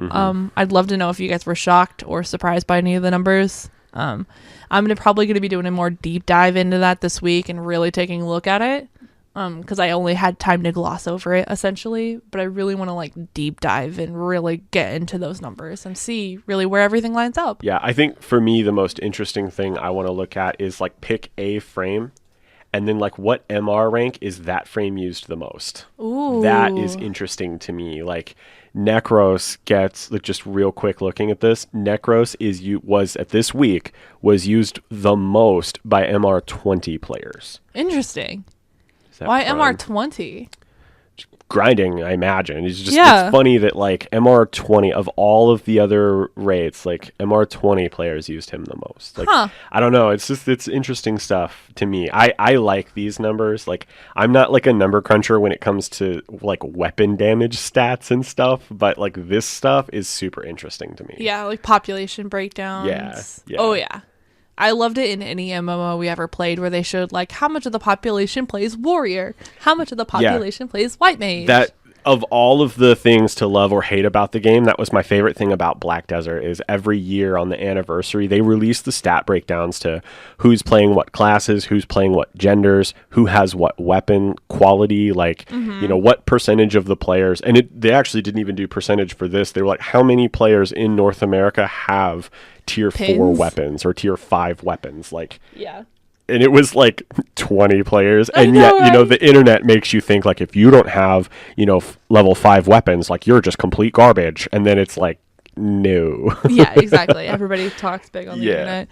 I'd love to know if you guys were shocked or surprised by any of the numbers. I'm probably going to be doing a more deep dive into that this week and really taking a look at it. Because I only had time to gloss over it, essentially. But I really want to, like, deep dive and really get into those numbers and see really where everything lines up. Yeah, I think for me, the most interesting thing I want to look at is, like, pick a frame. And then, like, what MR rank is that frame used the most? Ooh. That is interesting to me. Like, Necros gets, like, just real quick looking at this, Necros was used the most by MR20 players. Interesting. Why MR20? Grinding, I imagine. It's funny that, like, MR20 of all of the other raids, like, MR20 players used him the most. Like, I don't know. It's interesting stuff to me. I like these numbers. Like, I'm not like a number cruncher when it comes to, like, weapon damage stats and stuff, but, like, this stuff is super interesting to me. Yeah, like population breakdowns. Yeah. Oh yeah. I loved it in any MMO we ever played where they showed, like, how much of the population plays warrior, how much of the population plays white mage. That, of all of the things to love or hate about the game, that was my favorite thing about Black Desert, is every year on the anniversary, they release the stat breakdowns to who's playing what classes, who's playing what genders, who has what weapon quality, like, you know, what percentage of the players, and they actually didn't even do percentage for this. They were like, how many players in North America have tier 4 weapons or tier 5 weapons, like, yeah, and it was like 20 players, and yet, you know, the internet makes you think, like, if you don't have, you know, level 5 weapons, like, you're just complete garbage, and then it's like, no. Yeah, exactly. Everybody talks big on the internet.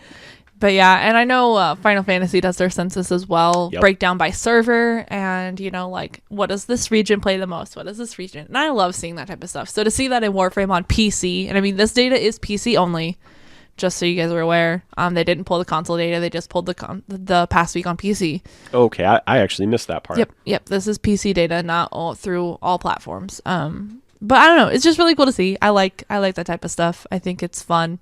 But yeah, and I know Final Fantasy does their census as well, breakdown by server, and, you know, like, what does this region play the most? What does this region? And I love seeing that type of stuff. So to see that in Warframe on PC, and I mean, this data is PC only, just so you guys are aware. They didn't pull the console data. They just pulled the past week on PC. Okay, I actually missed that part. Yep. This is PC data, not through all platforms. But I don't know. It's just really cool to see. I like that type of stuff. I think it's fun.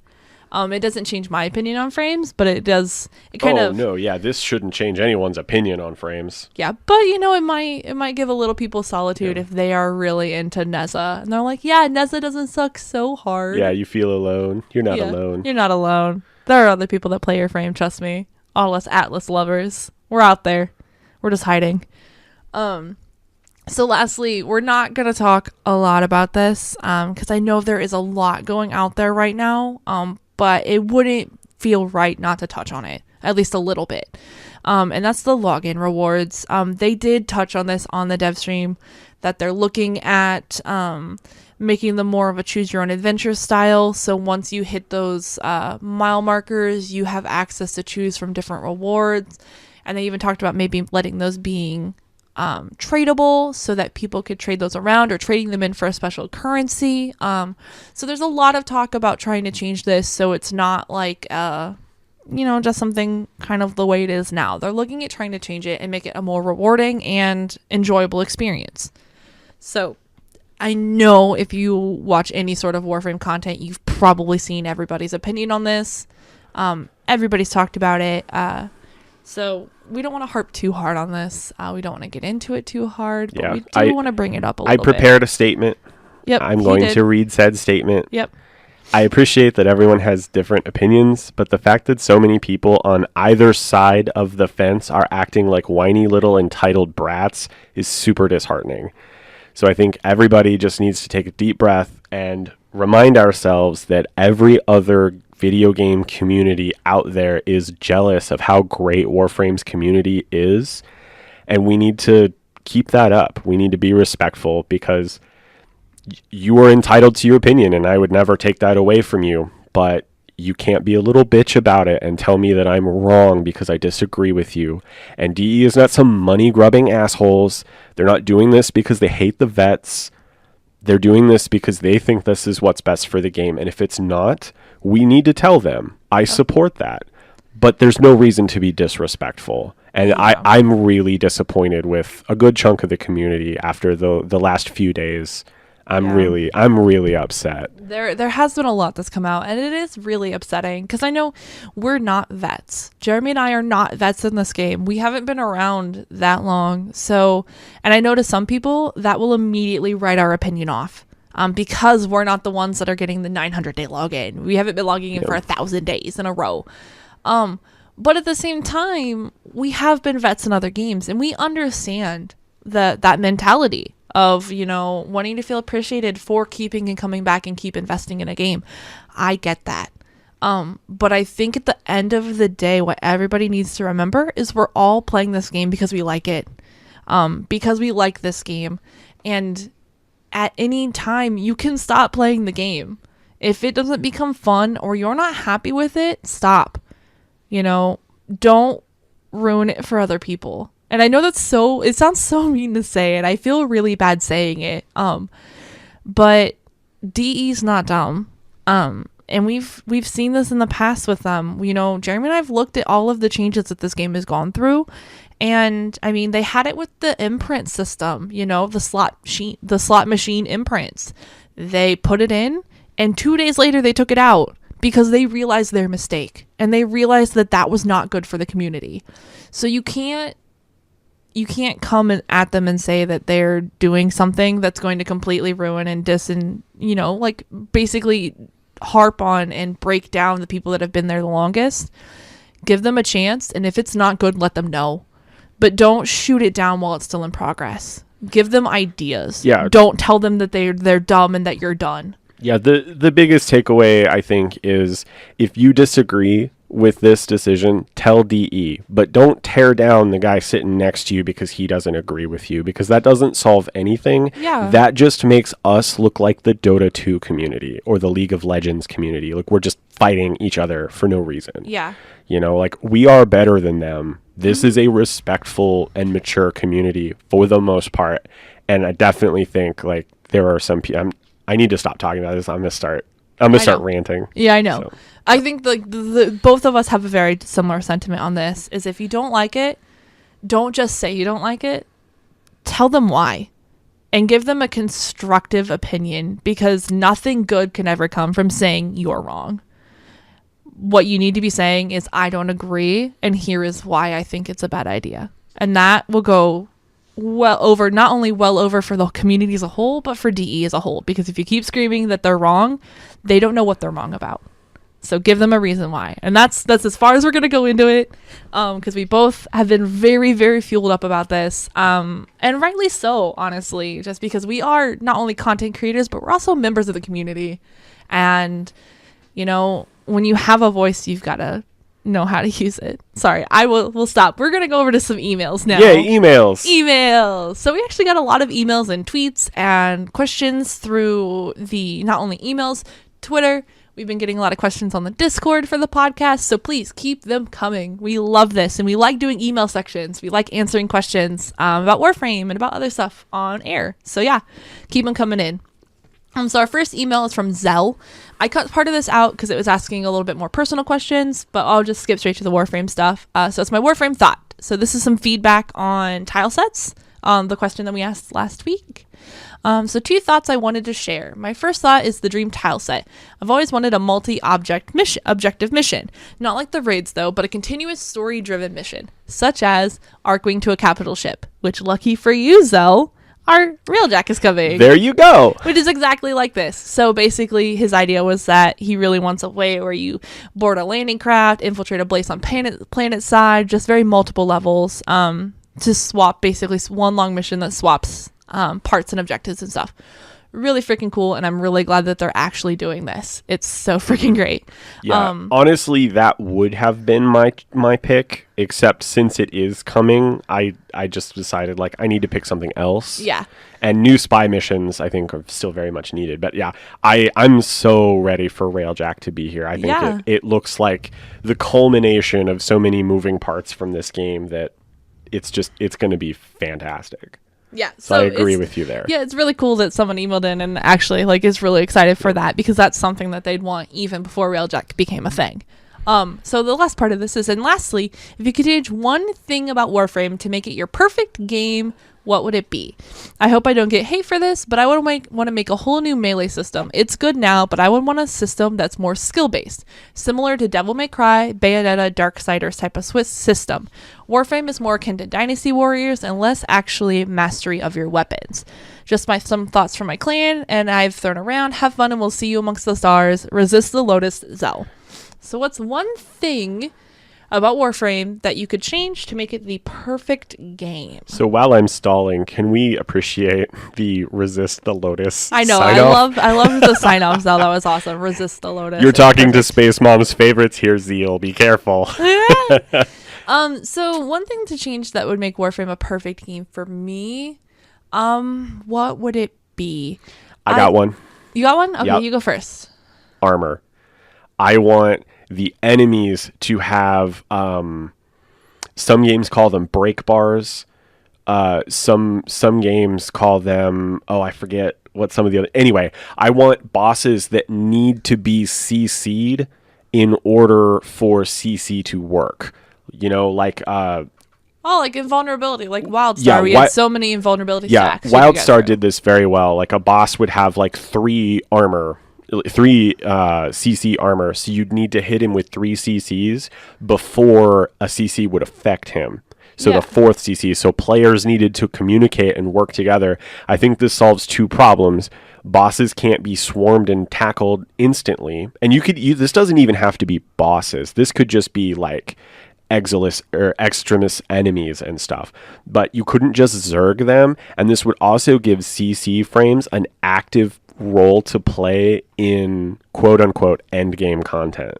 It doesn't change my opinion on frames, but it does. It kind of. No, yeah, this shouldn't change anyone's opinion on frames. Yeah, but you know, it might give a little people solitude if they are really into Neza, and they're like, yeah, Neza doesn't suck so hard. Yeah, you feel alone. You're not alone. You're not alone. There are other people that play your frame. Trust me. All us Atlas lovers, we're out there. We're just hiding. So lastly, we're not going to talk a lot about this because I know there is a lot going out there right now. But it wouldn't feel right not to touch on it, at least a little bit. And that's the login rewards. They did touch on this on the dev stream, that they're looking at making them more of a choose your own adventure style. So once you hit those mile markers, you have access to choose from different rewards. And they even talked about maybe letting those being tradable so that people could trade those around or trading them in for a special currency. So there's a lot of talk about trying to change this so it's not like you know, just something kind of the way it is now. They're looking at trying to change it and make it a more rewarding and enjoyable experience. So I know if you watch any sort of Warframe content, you've probably seen everybody's opinion on this. Everybody's talked about it. So we don't want to harp too hard on this. We don't want to get into it too hard, but we do want to bring it up a little bit. I prepared a statement. Yep. I'm going to read said statement. Yep. I appreciate that everyone has different opinions, but the fact that so many people on either side of the fence are acting like whiny little entitled brats is super disheartening. So I think everybody just needs to take a deep breath and remind ourselves that every other video game community out there is jealous of how great Warframe's community is, and we need to keep that up. We need to be respectful because you are entitled to your opinion, and I would never take that away from you, but you can't be a little bitch about it and tell me that I'm wrong because I disagree with you. And DE is not some money-grubbing assholes. They're not doing this because they hate the vets. They're doing this because they think this is what's best for the game. And if it's not, we need to tell them. I support that. But there's no reason to be disrespectful. And I'm really disappointed with a good chunk of the community after the last few days. I'm really upset. There has been a lot that's come out, and it is really upsetting because I know we're not vets. Jeremy and I are not vets in this game. We haven't been around that long. So, and I know to some people that will immediately write our opinion off because we're not the ones that are getting the 900-day login. We haven't been logging in for 1,000 days in a row. But at the same time, we have been vets in other games, and we understand that mentality of, wanting to feel appreciated for keeping and coming back and keep investing in a game. I get that. But I think at the end of the day, what everybody needs to remember is we're all playing this game because we like it. Because we like this game. And at any time, you can stop playing the game. If it doesn't become fun or you're not happy with it, stop. Don't ruin it for other people. And I know it sounds so mean to say it. I feel really bad saying it. But DE's not dumb. And we've seen this in the past with them. Jeremy and I've looked at all of the changes that this game has gone through. And I mean, they had it with the imprint system, the slot machine imprints. They put it in, and 2 days later they took it out because they realized their mistake, and they realized that was not good for the community. So you can't come at them and say that they're doing something that's going to completely ruin and basically harp on and break down the people that have been there the longest. Give them a chance, and if it's not good, let them know. But don't shoot it down while it's still in progress. Give them ideas. Yeah. Don't tell them that they're dumb and that you're done. Yeah, the biggest takeaway, I think, is if you disagree with this decision, tell DE, but don't tear down the guy sitting next to you because he doesn't agree with you, because that doesn't solve anything. Yeah. That just makes us look like the Dota 2 community or the League of Legends community. Like, we're just fighting each other for no reason. Yeah. We are better than them. This is a respectful and mature community for the most part. And I definitely think, there are some people... I need to stop talking about this. I'm gonna start ranting. Yeah, I know. So. I think the both of us have a very similar sentiment on this. Is if you don't like it, don't just say you don't like it. Tell them why, and give them a constructive opinion, because nothing good can ever come from saying you're wrong. What you need to be saying is, I don't agree, and here is why I think it's a bad idea, and that will go not only well over for the community as a whole, but for DE as a whole. Because if you keep screaming that they're wrong, they don't know what they're wrong about. So give them a reason why. And that's as far as we're going to go into it. Because we both have been very, very fueled up about this. And rightly so, honestly. Just because we are not only content creators, but we're also members of the community. And, when you have a voice, you've got to know how to use it. Sorry, we'll stop. We're gonna go over to some emails now. Yeah, emails. So we actually got a lot of emails and tweets and questions through the not only emails, Twitter. We've been getting a lot of questions on the Discord for the podcast, so please keep them coming. We love this, and we like doing email sections. We like answering questions about Warframe and about other stuff on air. So yeah, keep them coming in. So our first email is from Zell. I cut part of this out because it was asking a little bit more personal questions, but I'll just skip straight to the Warframe stuff. So it's my Warframe thought. So this is some feedback on tile sets, the question that we asked last week. So 2 thoughts I wanted to share. My first thought is the dream tile set. I've always wanted a objective mission. Not like the raids though, but a continuous story-driven mission, such as Arcwing to a capital ship, which, lucky for you, Zell, our Railjack is coming. There you go. Which is exactly like this. So basically his idea was that he really wants a way where you board a landing craft, infiltrate a base on planet side, just very multiple levels, to swap, basically one long mission that swaps parts and objectives and stuff. Really freaking cool, and I'm really glad that they're actually doing this. It's so freaking great. Yeah, honestly, that would have been my pick, except since it is coming, I just decided, I need to pick something else. Yeah. And new spy missions, I think, are still very much needed. But yeah, I'm so ready for Railjack to be here. I think it looks like the culmination of so many moving parts from this game that it's going to be fantastic. Yeah, so I agree with you there. Yeah, it's really cool that someone emailed in and actually is really excited for that, because that's something that they'd want even before Railjack became a thing. So the last part of this is, and lastly, if you could change one thing about Warframe to make it your perfect game, what would it be? I hope I don't get hate for this, but I want to make a whole new melee system. It's good now, but I would want a system that's more skill-based, similar to Devil May Cry, Bayonetta, Darksiders type of Swiss system. Warframe is more akin to Dynasty Warriors and less actually mastery of your weapons. Just some thoughts from my clan, and I've thrown around. Have fun, and we'll see you amongst the stars. Resist the Lotus, Zell. So what's one thing about Warframe that you could change to make it the perfect game? So while I'm stalling, can we appreciate the Resist the Lotus I know, sign-off? I love the sign-off, Zell. That was awesome. Resist the Lotus. You're talking to Space Mom's favorites here, Zeal. Be careful. So one thing to change that would make Warframe a perfect game for me, what would it be? I got one. You got one? Okay, Yep. You go first. Armor. I want the enemies to have some games call them break bars. Some games call them, I forget what some of the other. Anyway, I want bosses that need to be CC'd in order for CC to work. You know, like like invulnerability, like WildStar. Yeah, we had so many invulnerability stacks. WildStar did this very well. Like a boss would have like 3 CC armor, so you'd need to hit him with 3 CCs before a CC would affect him. So the 4th CC, so players needed to communicate and work together. I think this solves 2 problems. Bosses can't be swarmed and tackled instantly, and this doesn't even have to be bosses. This could just be like Exilis or extremis enemies and stuff, but you couldn't just zerg them, and this would also give CC frames an active role to play in quote unquote end game content.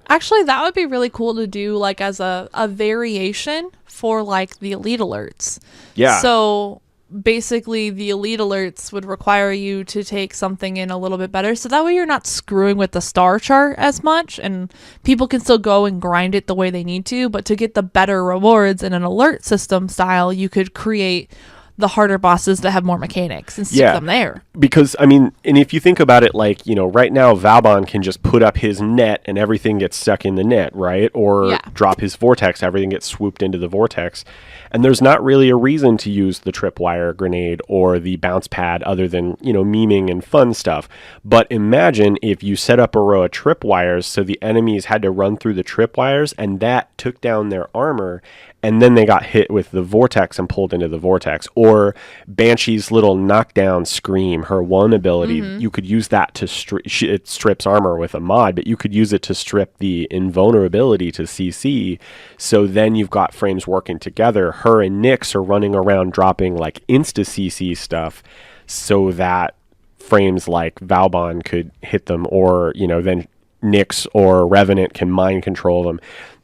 Actually, that would be really cool to do, like as a variation for like the elite alerts. Yeah. So basically the elite alerts would require you to take something in a little bit better, so that way you're not screwing with the star chart as much, and people can still go and grind it the way they need to, but to get the better rewards in an alert system style, you could create the harder bosses that have more mechanics and stick them there. Because, I mean, and if you think about it, like, you know, right now Valbon can just put up his net and everything gets stuck in the net, right? Or drop his vortex, everything gets swooped into the vortex. And there's not really a reason to use the tripwire grenade or the bounce pad other than, you know, memeing and fun stuff. But imagine if you set up a row of tripwires so the enemies had to run through the tripwires and that took down their armor, and then they got hit with the vortex and pulled into the vortex. Or Banshee's little knockdown scream, her one ability, you could use that to it strips armor with a mod, but you could use it to strip the invulnerability to CC. So then you've got frames working together. Her and Nyx are running around dropping like insta CC stuff so that frames like Valbon could hit them, or, you know, then Nyx or Revenant can mind control them.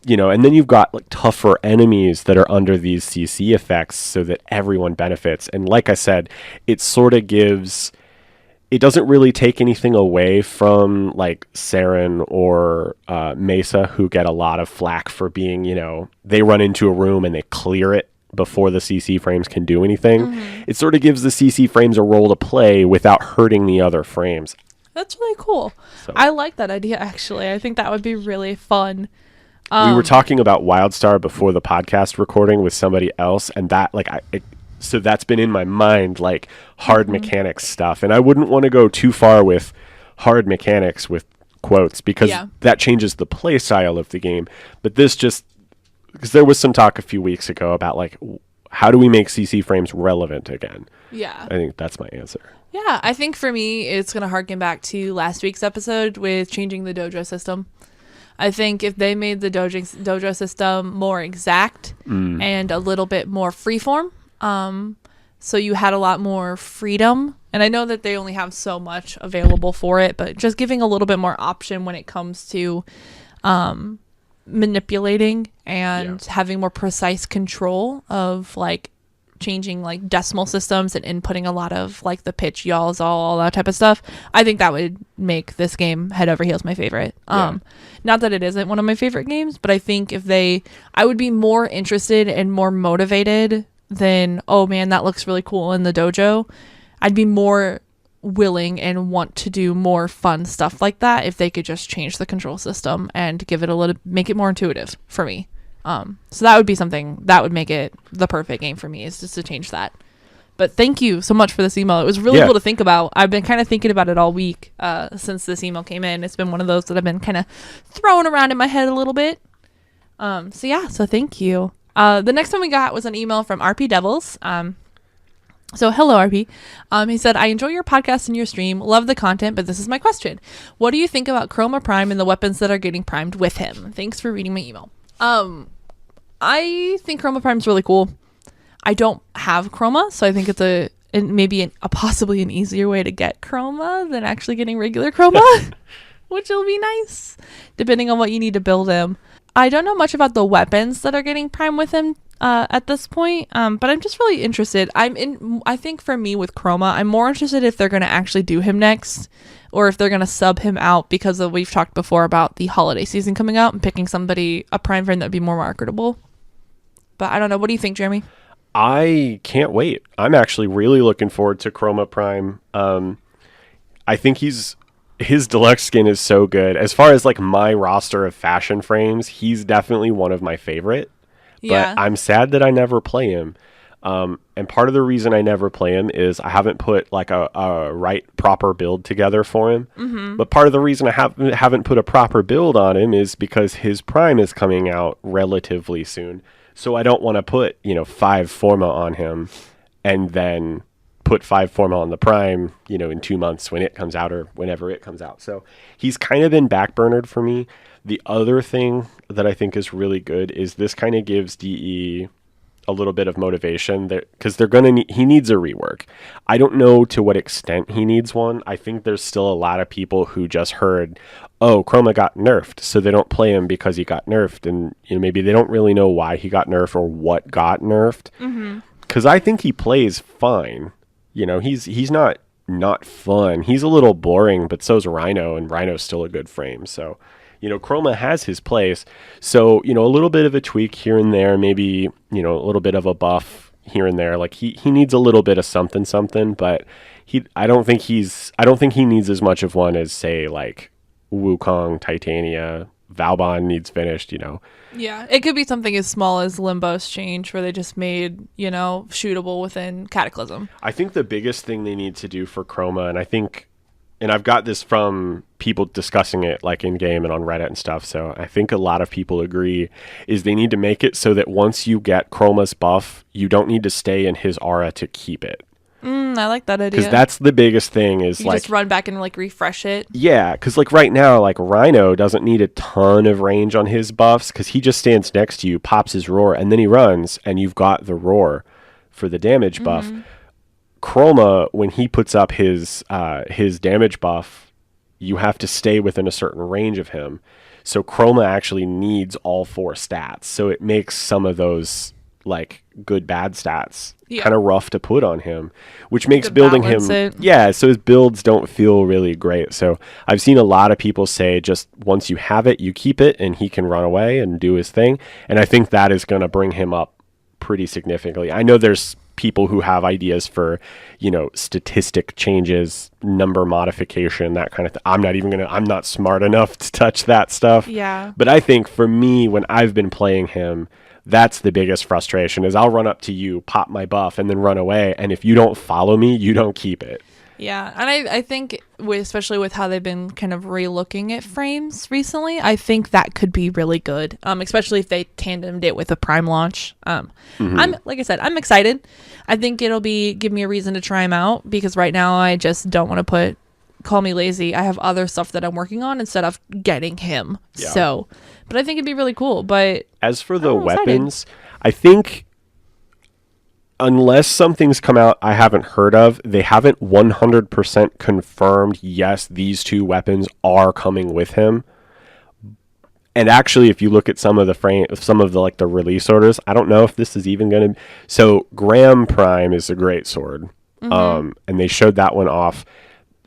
You know, and then you've got like tougher enemies that are under these CC effects so that everyone benefits. And like I said, it sort of gives, it doesn't really take anything away from like Saren or Mesa, who get a lot of flack for being, you know, they run into a room and they clear it before the CC frames can do anything. It sort of gives the CC frames a role to play without hurting the other frames. That's really cool. So, I like that idea, actually. I think that would be really fun. We were talking about WildStar before the podcast recording with somebody else, and that, like, so that's been in my mind, like, hard mechanics stuff. And I wouldn't want to go too far with hard mechanics with quotes, because that changes the play style of the game. But this just, because there was some talk a few weeks ago about, like, how do we make CC frames relevant again? Yeah. I think that's my answer. Yeah, I think for me, it's going to harken back to last week's episode with changing the dojo system. I think if they made the dojo system more exact and a little bit more freeform, so you had a lot more freedom. And I know that they only have so much available for it, but just giving a little bit more option when it comes to manipulating and having more precise control of like changing like decimal systems and inputting a lot of like the pitch, y'all, all that type of stuff. I think that would make this game head over heels my favorite. Not that it isn't one of my favorite games, but I think I would be more interested and more motivated than, oh man, that looks really cool in the dojo. I'd be more willing and want to do more fun stuff like that if they could just change the control system and give it make it more intuitive for me. So that would be something that would make it the perfect game for me, is just to change that. But thank you so much for this email. It was really cool to think about. I've been kind of thinking about it all week since this email came in. It's been one of those that I've been kind of throwing around in my head a little bit. So thank you. The next one we got was an email from RP Devils. So hello, RP. He said, I enjoy your podcast and your stream. Love the content, but this is my question. What do you think about Chroma Prime and the weapons that are getting primed with him? Thanks for reading my email. I think Chroma Prime's really cool. I don't have Chroma, so I think it's maybe possibly an easier way to get Chroma than actually getting regular Chroma, which will be nice, depending on what you need to build him. I don't know much about the weapons that are getting primed with him at this point, but I'm just really interested. I think for me with Chroma, I'm more interested if they're going to actually do him next, or if they're going to sub him out, because we've talked before about the holiday season coming out and picking a prime frame that would be more marketable. But I don't know. What do you think, Jeremy? I can't wait. I'm actually really looking forward to Chroma Prime. I think his deluxe skin is so good. As far as like my roster of fashion frames, he's definitely one of my favorite. But I'm sad that I never play him. And part of the reason I never play him is I haven't put like a proper build together for him. Mm-hmm. But part of the reason I haven't put a proper build on him is because his Prime is coming out relatively soon. So I don't want to put, 5 Forma on him and then put 5 Forma on the Prime, in 2 months when it comes out or whenever it comes out. So he's kind of been backburnered for me. The other thing that I think is really good is this kind of gives DE a little bit of motivation because he needs a rework. I don't know to what extent he needs one. I think there's still a lot of people who just heard, oh, Chroma got nerfed, so they don't play him because he got nerfed, and maybe they don't really know why he got nerfed or what got nerfed. Because I think he plays fine. He's not fun. He's a little boring, but so's Rhino, and Rhino's still a good frame. So, Chroma has his place. So, a little bit of a tweak here and there, maybe, a little bit of a buff here and there. Like he needs a little bit of something, but I don't think he needs as much of one as, say, like Wukong, Titania, Valbon needs finished, Yeah, it could be something as small as Limbo's change, where they just made, shootable within Cataclysm. I think the biggest thing they need to do for Chroma, and I've got this from people discussing it like in game and on Reddit and stuff, so I think a lot of people agree, is they need to make it so that once you get Chroma's buff, you don't need to stay in his aura to keep it. I like that idea. Because that's the biggest thing is you just run back and refresh it. Yeah, because right now, Rhino doesn't need a ton of range on his buffs because he just stands next to you, pops his roar, and then he runs, and you've got the roar for the damage buff. Chroma, when he puts up his damage buff, you have to stay within a certain range of him. So Chroma actually needs all 4 stats. So it makes some of those good bad stats kind of rough to put on him, which makes building him so his builds don't feel really great. So I've seen a lot of people say just once you have it, you keep it, and he can run away and do his thing. And I think that is going to bring him up pretty significantly. I know there's people who have ideas for, statistic changes, number modification, that kind of thing. I'm not smart enough to touch that stuff. Yeah. But I think for me, when I've been playing him, that's the biggest frustration is I'll run up to you, pop my buff, and then run away. And if you don't follow me, you don't keep it. Yeah, and I think, especially with how they've been kind of re-looking at frames recently, I think that could be really good, especially if they tandemed it with a Prime launch. Like I said, I'm excited. I think it'll give me a reason to try him out, because right now I just don't want to call me lazy. I have other stuff that I'm working on instead of getting him. Yeah. So, but I think it'd be really cool. But as for the weapons, I think unless something's come out I haven't heard of, they haven't 100% confirmed, yes, these 2 weapons are coming with him. And actually, if you look at some of the release orders, I don't know if this is even going to... So, Graham Prime is a great sword. And they showed that one off.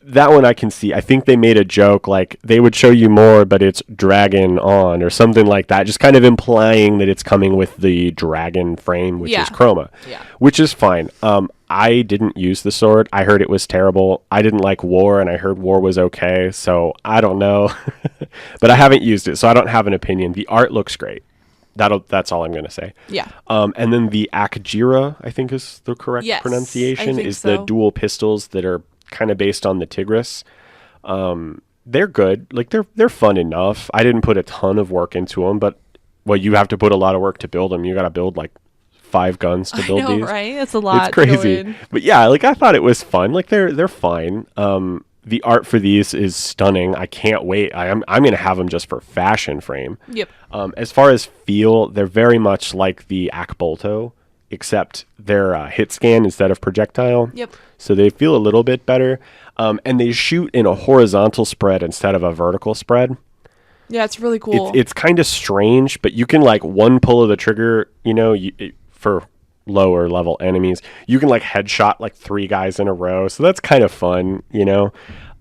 that one I can see. I think they made a joke like they would show you more, but it's dragon on or something like that, just kind of implying that it's coming with the dragon frame, which is Chroma, which is fine. I didn't use the sword. I heard it was terrible. I didn't like War, and I heard War was okay, so I don't know. But I haven't used it, so I don't have an opinion. The art looks great. That's all I'm going to say. Yeah. And then the Akjira, I think is the correct pronunciation, is the dual pistols that are kind of based on the Tigris. They're good. Like they're fun enough. I didn't put a ton of work into them, but you have to put a lot of work to build them. You got to build like 5 guns to build these. Right? It's a lot. It's crazy. But yeah, like I thought it was fun. Like they're fine. The art for these is stunning. I can't wait. I'm going to have them just for fashion frame. Yep. As far as feel, they're very much like the Akbolto, except they're hit scan instead of projectile. Yep. So they feel a little bit better. And they shoot in a horizontal spread instead of a vertical spread. Yeah, it's really cool. It's kind of strange, but you can like one pull of the trigger, for lower level enemies, you can like headshot like 3 guys in a row. So that's kind of fun,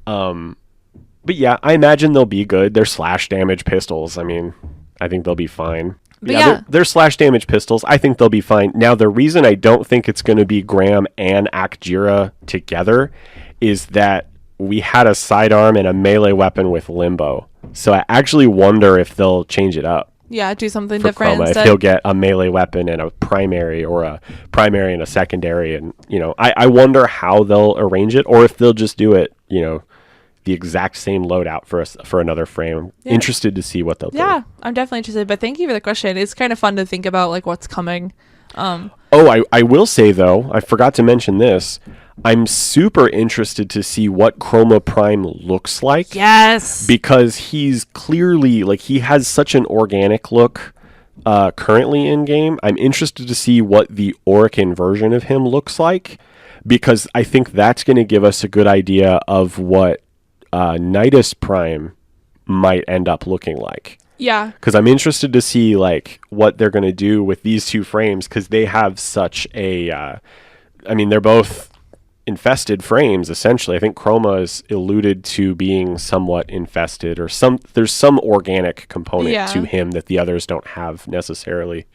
But yeah, I imagine they'll be good. They're slash damage pistols. I mean, I think they'll be fine. But yeah, they're slash damage pistols. I think they'll be fine. Now, the reason I don't think it's going to be Graham and Akjira together is that we had a sidearm and a melee weapon with Limbo. So I actually wonder if they'll change it up. Yeah, do something for different Chroma, instead. if he'll get a melee weapon and a primary, or a primary and a secondary. And, I wonder how they'll arrange it, or if they'll just do it, the exact same loadout for another frame. I'm interested to see what they'll do. Yeah, I'm definitely interested. But thank you for the question. It's kind of fun to think about like what's coming. I will say, though, I forgot to mention this. I'm super interested to see what Chroma Prime looks like. Yes. Because he's clearly, like, he has such an organic look currently in game. I'm interested to see what the Orican version of him looks like, because I think that's going to give us a good idea of what Nidus Prime might end up looking like. Yeah. Because I'm interested to see, like, what they're going to do with these 2 frames, because they have such a... they're both infested frames, essentially. I think Chroma is alluded to being somewhat infested, or there's some organic component to him that the others don't have necessarily.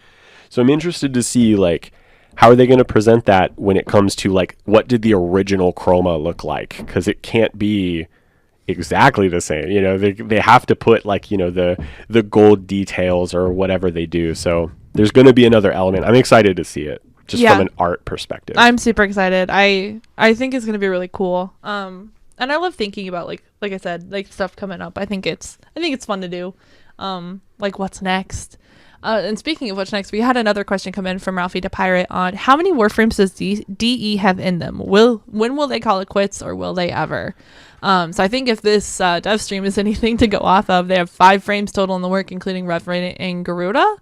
So I'm interested to see, like, how are they going to present that when it comes to, like, what did the original Chroma look like? Because it can't be exactly the same. They have to put, like, the gold details or whatever they do. So there's going to be another element. I'm excited to see it. Just from an art perspective. I'm super excited. I think it's going to be really cool. And I love thinking about like I said, like stuff coming up. I think it's fun to do. Like what's next. And speaking of what's next, we had another question come in from Ralphie the Pirate on how many Warframes does DE have in them? When will they call it quits, or will they ever? So I think if this dev stream is anything to go off of, they have 5 frames total in the work, including Revenant and Garuda.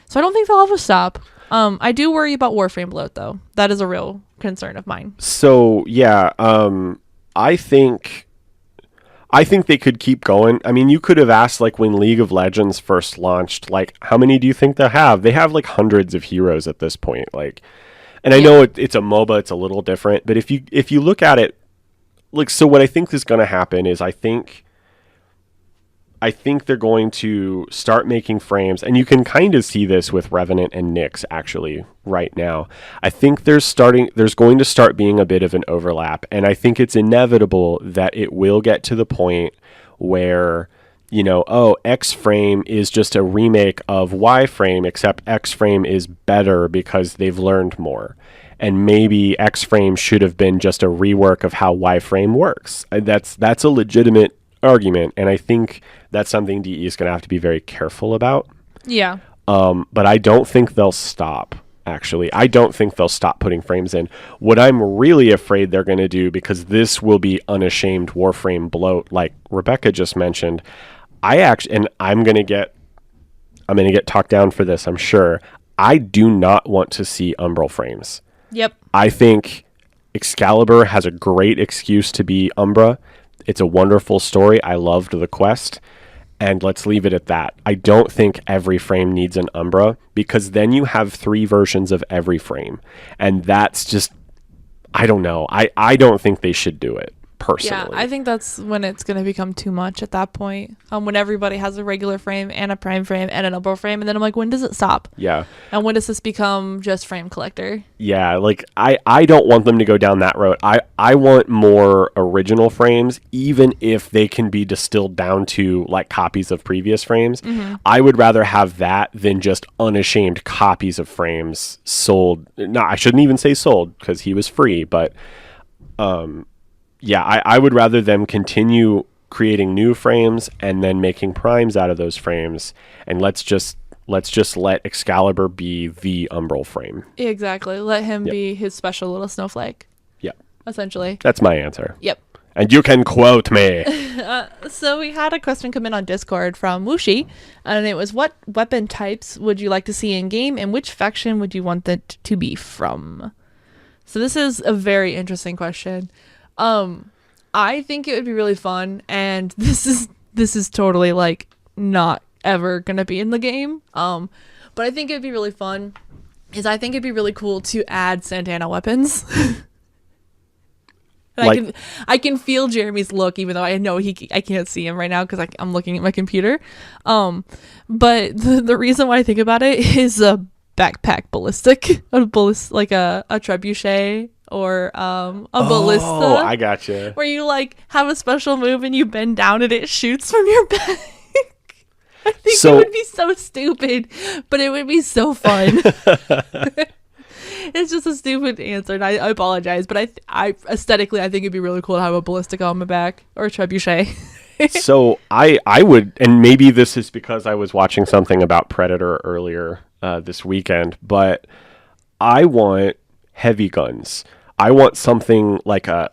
So I don't think they'll ever stop. I do worry about Warframe bloat, though. That is a real concern of mine. So, yeah, I think they could keep going. I mean, you could have asked, like, when League of Legends first launched, like, how many do you think they have? They have, like, hundreds of heroes at this point. Like, and I know it's a MOBA, it's a little different, but if you look at it, like, so what I think is going to happen is I think they're going to start making frames, and you can kind of see this with Revenant and Nyx actually right now. I think there's going to start being a bit of an overlap, and I think it's inevitable that it will get to the point where, X frame is just a remake of Y frame, except X frame is better because they've learned more. And maybe X frame should have been just a rework of how Y frame works. That's a legitimate argument, and I think that's something DE is going to have to be very careful about. Yeah. But I don't think they'll stop, actually. I don't think they'll stop putting frames in. What I'm really afraid they're going to do, because this will be unashamed Warframe bloat, like Rebecca just mentioned, I'm going to get talked down for this, I'm sure. I do not want to see Umbral frames. Yep. I think Excalibur has a great excuse to be Umbra. It's a wonderful story. I loved the quest. And let's leave it at that. I don't think every frame needs an Umbra, because then you have 3 versions of every frame. And that's just, I don't know. I don't think they should do it. personally. Yeah, I think that's when it's going to become too much at that point. When everybody has a regular frame and a prime frame and an elbow frame, and then I'm like, when does it stop? Yeah. And when does this become just frame collector? Yeah, like I don't want them to go down that road. I want more original frames, even if they can be distilled down to like copies of previous frames. I would rather have that than just unashamed copies of frames sold. No, I shouldn't even say sold because he was free, but yeah, I would rather them continue creating new frames and then making primes out of those frames, and let's just let Excalibur be the Umbral frame. Exactly. Let him be his special little snowflake. Yep. Essentially. That's my answer. Yep. And you can quote me. So we had a question come in on Discord from Wushi, and it was, what weapon types would you like to see in game, and which faction would you want it to be from? So this is a very interesting question. I think it would be really fun, and this is totally like not ever gonna be in the game. But I think it'd be really fun. I think it'd be really cool to add Santana weapons. Like, I can feel Jeremy's look, even though I know I can't see him right now because I'm looking at my computer. But the reason why I think about it is a backpack ballistic, like a trebuchet or a ballista. Oh, I gotcha. Where you like have a special move and you bend down and it shoots from your back. I think it would be so stupid, but it would be so fun. It's just a stupid answer, and I apologize, but I aesthetically, I think it'd be really cool to have a ballistic on my back or a trebuchet. So I would, and maybe this is because I was watching something about Predator earlier this weekend, but I want heavy guns. I want something like a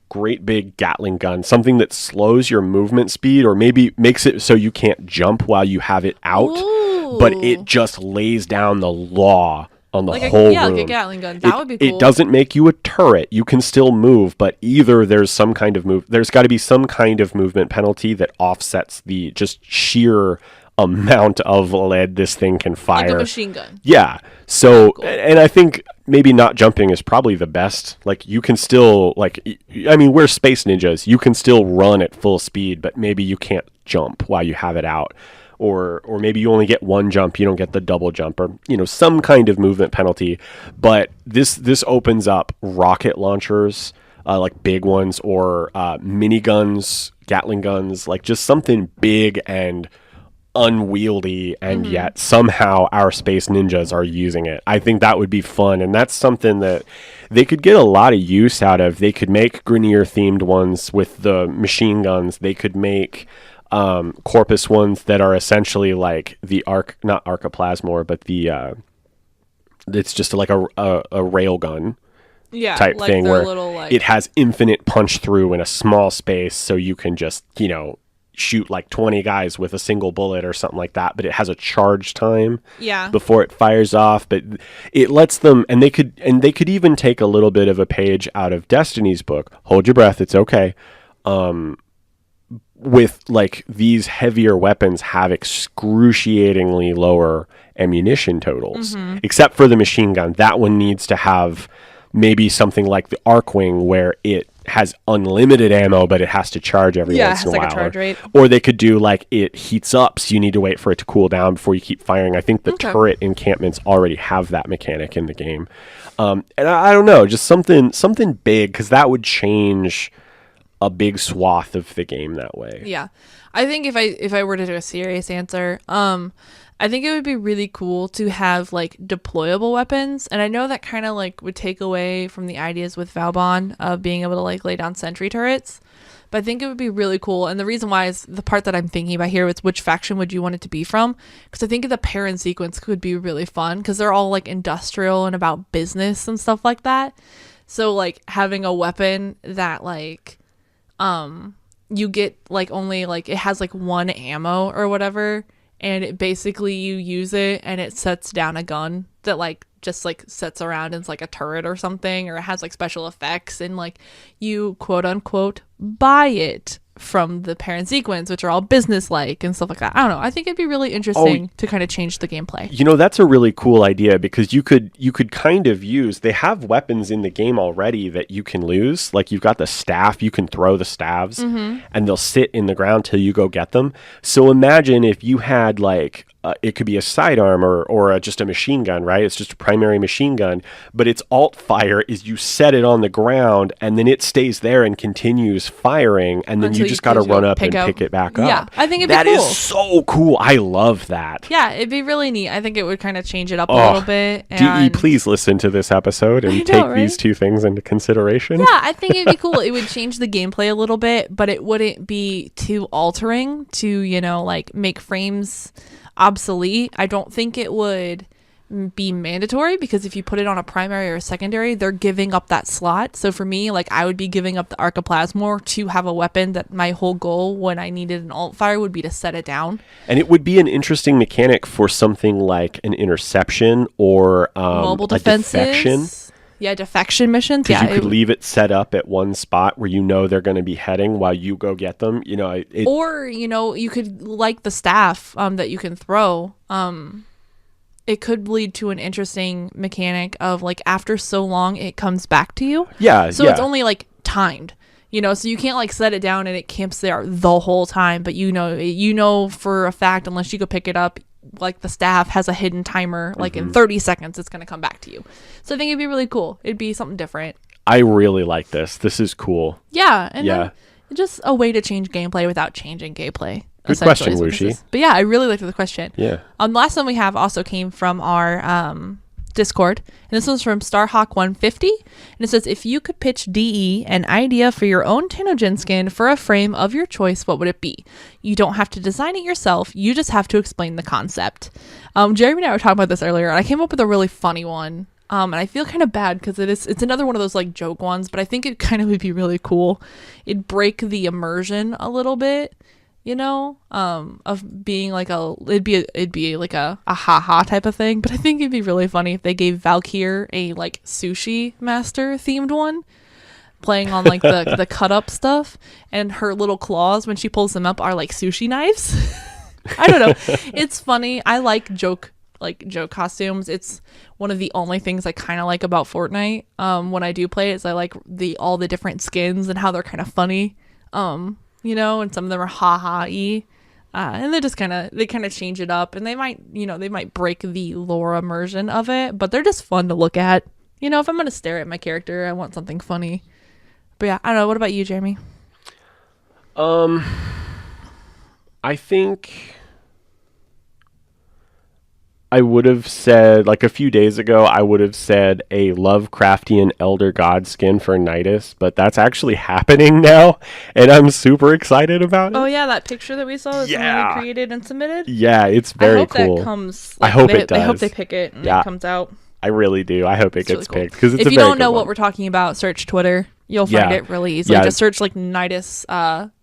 great big Gatling gun, something that slows your movement speed or maybe makes it so you can't jump while you have it out. Ooh. But it just lays down the law on the whole room. Like a Gatling gun. That would be cool. It doesn't make you a turret. You can still move, but either there's some kind of there's got to be some kind of movement penalty that offsets the just sheer amount of lead this thing can fire. Like a machine gun. Yeah. So, Cool. and I think maybe not jumping is probably the best. Like, you can still, we're space ninjas. You can still run at full speed, but maybe you can't jump while you have it out. Or maybe you only get one jump, you don't get the double jump, or some kind of movement penalty. But this opens up rocket launchers, like big ones, or miniguns, Gatling guns, like just something big and unwieldy, and yet somehow our space ninjas are using it. I think that would be fun, and that's something that they could get a lot of use out of. They could make Grenier themed ones with the machine guns. They could make Corpus ones that are essentially like the not Arcoplasmor, but the it's just like a rail gun type like thing where little, it has infinite punch through in a small space, so you can just shoot like 20 guys with a single bullet or something like that, but it has a charge time before it fires off. But it lets them, and they could even take a little bit of a page out of Destiny's book. Hold your breath, it's okay. With like these heavier weapons have excruciatingly lower ammunition totals, except for the machine gun. That one needs to have maybe something like the Arcwing, where it has unlimited ammo, but it has to charge every once in a while. Like a charge rate. Or they could do like it heats up, so you need to wait for it to cool down before you keep firing. I think the turret encampments already have that mechanic in the game. And I don't know, just something big, because that would change a big swath of the game that way. Yeah. I think if I were to do a serious answer, I think it would be really cool to have like deployable weapons. And I know that kind of like would take away from the ideas with Valbon of being able to like lay down sentry turrets. But I think it would be really cool. And the reason why is the part that I'm thinking about here is which faction would you want it to be from? Because I think the Perrin sequence could be really fun because they're all like industrial and about business and stuff like that. So like having a weapon that like you get like only like it has like one ammo or whatever, and it basically you use it and it sets down a gun that like just like sits around and it's like a turret or something, or it has like special effects, and like you quote unquote buy it from the parent sequence, which are all business-like and stuff like that. I don't know. I think it'd be really interesting to kind of change the gameplay. You know, that's a really cool idea, because you could kind of use, they have weapons in the game already that you can lose. Like, you've got the staff, you can throw the staves and they'll sit in the ground till you go get them. So imagine if you had like, it could be a sidearm or just a machine gun, right? It's just a primary machine gun, but its alt fire is you set it on the ground and then it stays there and continues firing, and then you just got to run up and pick it back up. Yeah, I think it'd be cool. That is so cool. I love that. Yeah, it'd be really neat. I think it would kind of change it up a little bit. DE, please listen to this episode and take these two things into consideration. Yeah, I think it'd be cool. It would change the gameplay a little bit, but it wouldn't be too altering to, you know, like make frames obsolete. I don't think it would be mandatory, because if you put it on a primary or a secondary, they're giving up that slot. So for me, like, I would be giving up the Arcoplasmor to have a weapon that my whole goal when I needed an alt fire would be to set it down. And it would be an interesting mechanic for something like an interception or mobile defenses. Defection. Yeah, defection missions. Because you could leave it set up at one spot where you know they're going to be heading while you go get them. You know, or, you know, you could, like the staff that you can throw. It could lead to an interesting mechanic of, like, after so long it comes back to you. Yeah. So it's only like timed. You know, so you can't like set it down and it camps there the whole time. But you know for a fact, unless you go pick it up, like the staff has a hidden timer, like in 30 seconds it's going to come back to you. So I think it'd be really cool. It'd be something different. I really like this. This is cool. Yeah. And then just a way to change gameplay without changing gameplay. Good question, Wushi. But yeah, I really liked the question. Yeah. The last one we have also came from our Discord, and this one's from Starhawk150, and it says, if you could pitch DE an idea for your own Tennogen skin for a frame of your choice, what would it be? You don't have to design it yourself, you just have to explain the concept. Jeremy and I were talking about this earlier, and I came up with a really funny one, and I feel kind of bad because it's another one of those like joke ones, but I think it kind of would be really cool. It'd break the immersion a little bit, you know, of being like it'd be like a haha type of thing. But I think it'd be really funny if they gave Valkyr a like sushi master themed one, playing on like the cut up stuff, and her little claws when she pulls them up are like sushi knives. I don't know. It's funny. I like joke costumes. It's one of the only things I kind of like about Fortnite. When I do play it, is I like all the different skins and how they're kind of funny. You know, and some of them are ha-ha-y. And they kind of change it up, and they might break the lore immersion of it, but they're just fun to look at. You know, if I'm going to stare at my character, I want something funny. But yeah, I don't know. What about you, Jeremy? I think I would have said, like a few days ago, I would have said a Lovecraftian Elder God skin for Nidus, but that's actually happening now, and I'm super excited about it. Oh yeah, that picture that we saw that someone created and submitted? Yeah, it's very cool. I hope that comes. I hope it does. I hope they pick it and it comes out. I really do. I hope it gets really picked, because it's if you don't know what we're talking about, search Twitter. You'll find it really easily. Just search like Nidus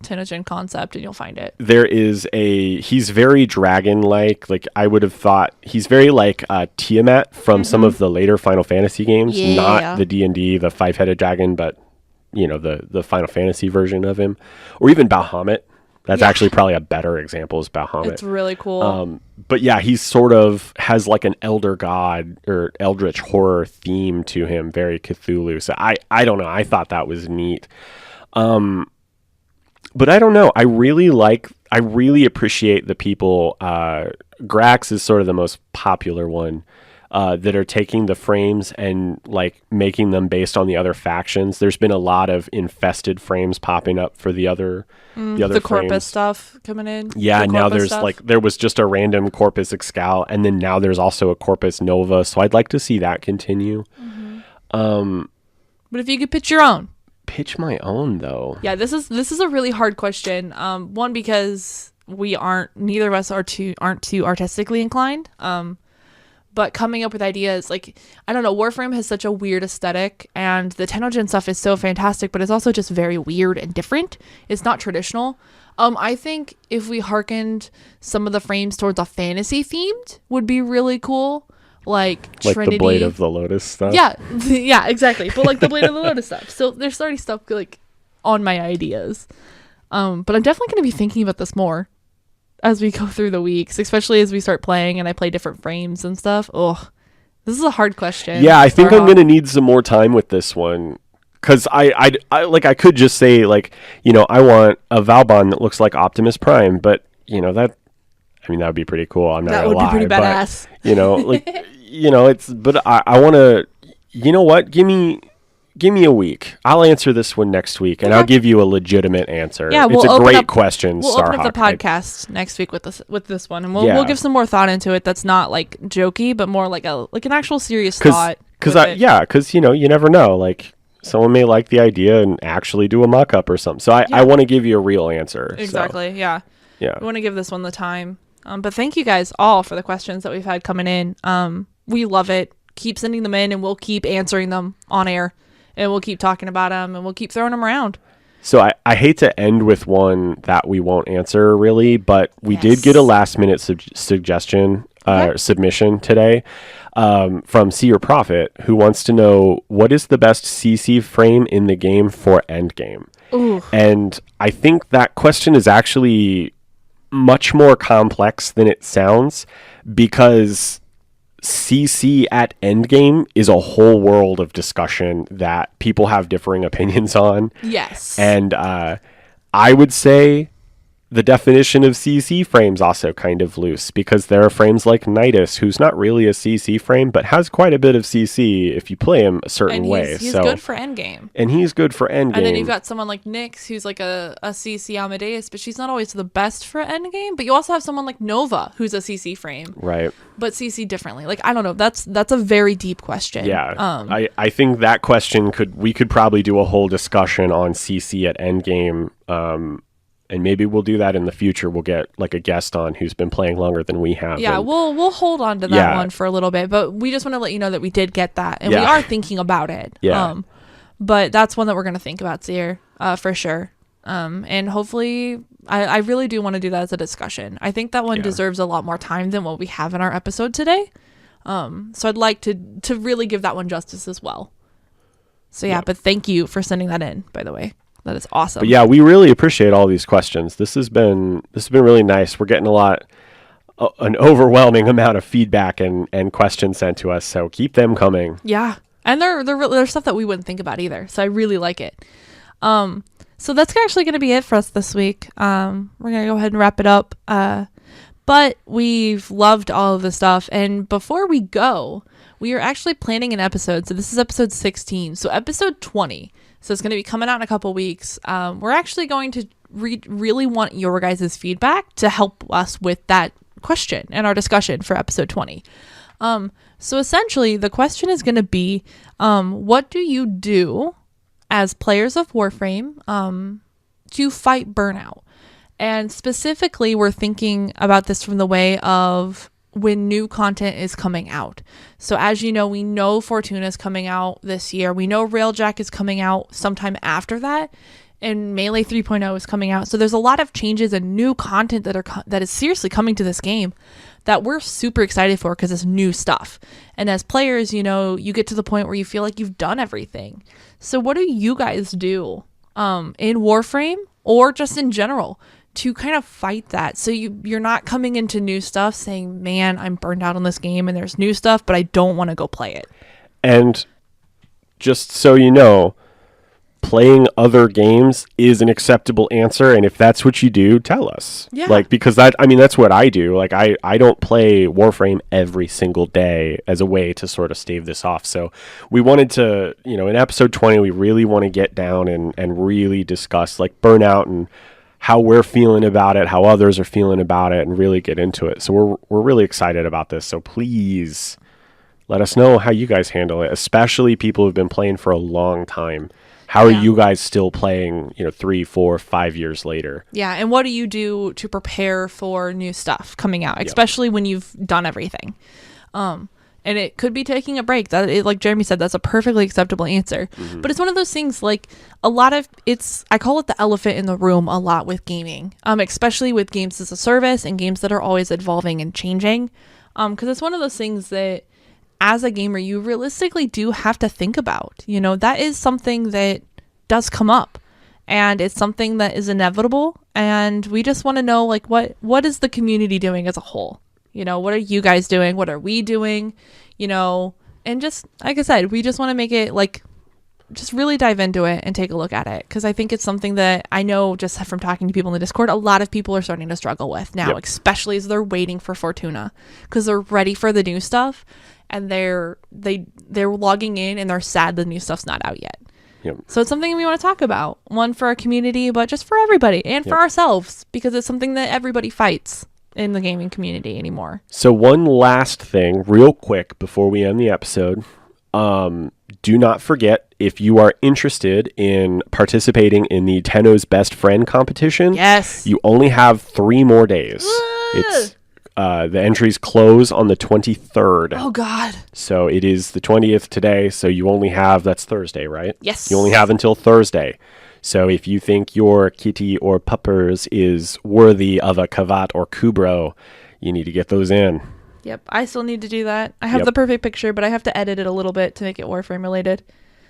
Tennogen concept and you'll find it. There is he's very dragon-like. Like I would have thought he's very like Tiamat from some of the later Final Fantasy games. Yeah. Not the D&D, the five-headed dragon, but you know, the Final Fantasy version of him. Or even Bahamut. That's actually probably a better example is Bahamut. It's really cool. But yeah, he sort of has like an elder god or eldritch horror theme to him, very Cthulhu. So I don't know. I thought that was neat. But I don't know. I really appreciate the people. Grax is sort of the most popular one. That are taking the frames and like making them based on the other factions. There's been a lot of infested frames popping up for the other frames. Corpus stuff coming in. Yeah, now there's like there was just a random Corpus Excal, and then now there's also a Corpus Nova. So I'd like to see that continue. But if you could pitch your own. Pitch my own though. Yeah, this is a really hard question. One, because neither of us aren't too artistically inclined. But coming up with ideas, like, I don't know, Warframe has such a weird aesthetic, and the Tennogen stuff is so fantastic, but it's also just very weird and different. It's not traditional. I think if we hearkened some of the frames towards a fantasy themed would be really cool. Like Trinity. The Blade of the Lotus stuff? Yeah, exactly. But like the Blade of the Lotus stuff. So there's already stuff like on my ideas. But I'm definitely going to be thinking about this more as we go through the weeks, especially as we start playing and I play different frames and stuff. Oh, this is a hard question. Yeah, I think I'm going to need some more time with this one. Because I could just say, like, you know, I want a Valbon that looks like Optimus Prime, but, you know, that would be pretty cool. I'm not That gonna would lie, be pretty badass. But, you know, like, you know, but I want to, you know what? Give me a week. I'll answer this one next week, and I'll give you a legitimate answer. Yeah, it's a great question. We'll open up the podcast next week with this one, and we'll give some more thought into it. That's not like jokey, but more like an actual serious thought. Because you know, you never know. Like, someone may like the idea and actually do a mock-up or something. So I want to give you a real answer. Exactly. So. Yeah. Yeah. We want to give this one the time. But thank you guys all for the questions that we've had coming in. We love it. Keep sending them in, and we'll keep answering them on air, and we'll keep talking about them, and we'll keep throwing them around. So I hate to end with one that we won't answer really, but we did get a last-minute suggestion submission today. From See Your Profit, who wants to know what is the best CC frame in the game for endgame. Ooh. And I think that question is actually much more complex than it sounds, because CC at endgame is a whole world of discussion that people have differing opinions on. Yes. And I would say the definition of CC frames also kind of loose, because there are frames like Nidus, who's not really a CC frame, but has quite a bit of CC if you play him a certain way. He's good for endgame. And he's good for endgame. And then you've got someone like Nyx, who's like a CC Amadeus, but she's not always the best for endgame. But you also have someone like Nova, who's a CC frame. Right. But CC differently. Like, I don't know. That's a very deep question. Yeah. I think that question we could probably do a whole discussion on CC at endgame. And maybe we'll do that in the future. We'll get like a guest on who's been playing longer than we have. Yeah, we'll hold on to that one for a little bit, but we just want to let you know that we did get that, and we are thinking about it. Yeah. But that's one that we're going to think about, Seer, for sure. And hopefully, I really do want to do that as a discussion. I think that one deserves a lot more time than what we have in our episode today. So I'd like to really give that one justice as well. So but thank you for sending that in, by the way. That is awesome. But yeah, we really appreciate all these questions. This has been really nice. We're getting an overwhelming amount of feedback and questions sent to us. So keep them coming. Yeah, and they're stuff that we wouldn't think about either. So I really like it. So that's actually going to be it for us this week. We're gonna go ahead and wrap it up. But we've loved all of the stuff. And before we go, we are actually planning an episode. So this is episode 16. So episode 20. So it's going to be coming out in a couple weeks. We're actually going to really want your guys' feedback to help us with that question and our discussion for episode 20. So essentially, the question is going to be, what do you do as players of Warframe to fight burnout? And specifically, we're thinking about this from the way of when new content is coming out. So as you know, we know Fortuna is coming out this year. We know Railjack is coming out sometime after that, and Melee 3.0 is coming out. So there's a lot of changes and new content that is seriously coming to this game that we're super excited for, because it's new stuff. And as players, you know, you get to the point where you feel like you've done everything. So what do you guys do in Warframe or just in general to kind of fight that? So you're not coming into new stuff saying, man, I'm burned out on this game and there's new stuff, but I don't want to go play it. And just so you know, playing other games is an acceptable answer. And if that's what you do, tell us. Yeah. Like, because that's what I do. Like, I don't play Warframe every single day as a way to sort of stave this off. So we wanted to, you know, in episode 20, we really want to get down and really discuss like burnout and how we're feeling about it, how others are feeling about it, and really get into it. So we're really excited about this. So please let us know how you guys handle it, especially people who've been playing for a long time. How are you guys still playing, 3, 4, 5 years later? Yeah, and what do you do to prepare for new stuff coming out, especially when you've done everything? And it could be taking a break. Like Jeremy said, that's a perfectly acceptable answer. Mm-hmm. But it's one of those things, like I call it the elephant in the room a lot with gaming, especially with games as a service and games that are always evolving and changing. Because it's one of those things that as a gamer, you realistically do have to think about. That is something that does come up. and it's something that is inevitable, and we just want to know, like, what is the community doing as a whole? You know, what are you guys doing? What are we doing? You know, and just, like I said, we just want to make it, like, just really dive into it and take a look at it, because I think it's something that I know just from talking to people in the Discord, a lot of people are starting to struggle with now, especially as they're waiting for Fortuna, because they're ready for the new stuff, and they're logging in and they're sad the new stuff's not out yet. So it's something we want to talk about, one for our community, but just for everybody and for ourselves, because it's something that everybody fights in the gaming community anymore. So one last thing real quick before we end the episode. Do not forget, if you are interested in participating in the Tenno's Best Friend competition, you only have 3 more days. It's the entries close on the 23rd. Oh, God. So it is the 20th today, so you only have, that's Thursday, right? Yes. You only have until Thursday. So if you think your kitty or puppers is worthy of a Kavat or Kubro, you need to get those in. Yep, I still need to do that. I have the perfect picture, but I have to edit it a little bit to make it Warframe related.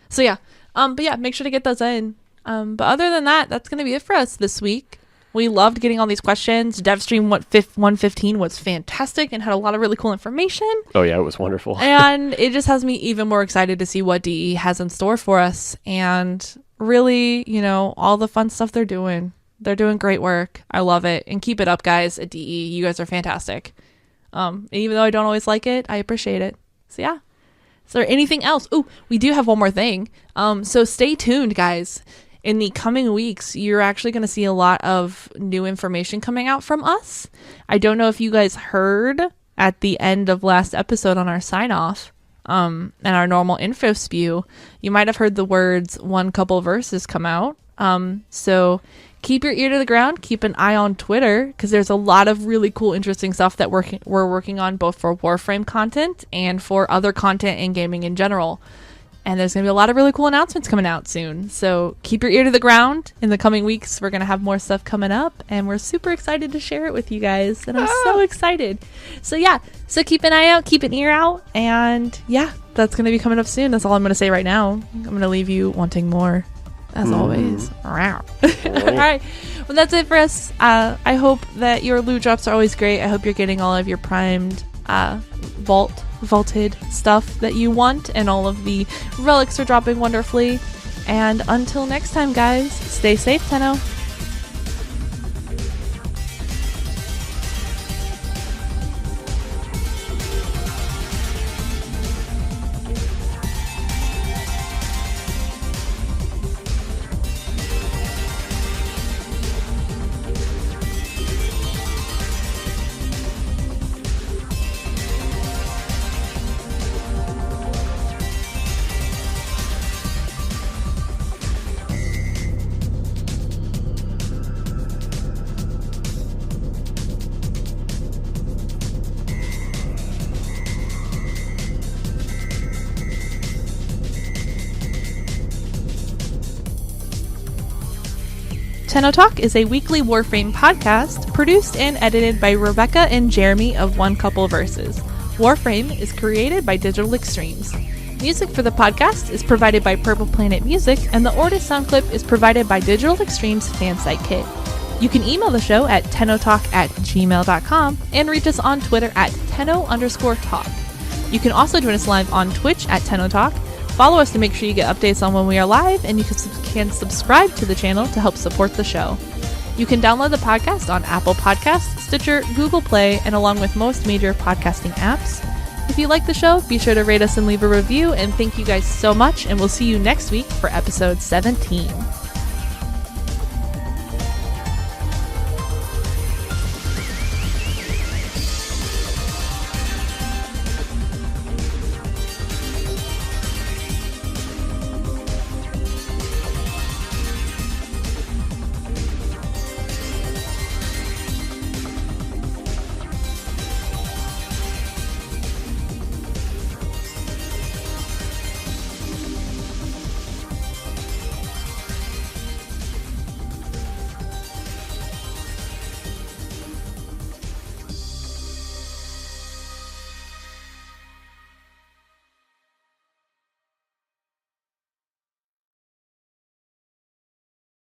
So yeah, but yeah, make sure to get those in. But other than that, that's going to be it for us this week. We loved getting all these questions. DevStream 115 was fantastic and had a lot of really cool information. Oh yeah, it was wonderful. And it just has me even more excited to see what DE has in store for us. And really, you know, all the fun stuff they're doing. They're doing great work. I love it. And keep it up, guys, at DE. You guys are fantastic. Even though I don't always like it, I appreciate it. So yeah. Is there anything else? Oh, we do have one more thing. So stay tuned, guys. In the coming weeks, you're actually going to see a lot of new information coming out from us. I don't know if you guys heard at the end of last episode on our sign off, and our normal info spew, you might have heard the words "one couple verses" come out. So keep your ear to the ground. Keep an eye on Twitter, because there's a lot of really cool, interesting stuff that we're working on, both for Warframe content and for other content in gaming in general. And there's going to be a lot of really cool announcements coming out soon. So keep your ear to the ground. In the coming weeks, we're going to have more stuff coming up, and we're super excited to share it with you guys. And I'm so excited. So yeah, so keep an eye out, keep an ear out. And yeah, that's going to be coming up soon. That's all I'm going to say right now. I'm going to leave you wanting more, as always. All right. Well, that's it for us. I hope that your loot drops are always great. I hope you're getting all of your primed vaulted stuff that you want, and all of the relics are dropping wonderfully. And until next time, guys, stay safe, Tenno. TennoTalk is a weekly Warframe podcast produced and edited by Rebecca and Jeremy of One Couple Verses. Warframe is created by Digital Extremes. Music for the podcast is provided by Purple Planet Music, and the Ortis sound clip is provided by Digital Extremes Fansite Kit. You can email the show at tennotalk@gmail.com and reach us on Twitter at tenno_talk. You can also join us live on Twitch at TennoTalk. Follow us to make sure you get updates on when we are live, and you can subscribe to the channel to help support the show. You can download the podcast on Apple Podcasts, Stitcher, Google Play, and along with most major podcasting apps. If you like the show, be sure to rate us and leave a review, and thank you guys so much, and we'll see you next week for episode 17.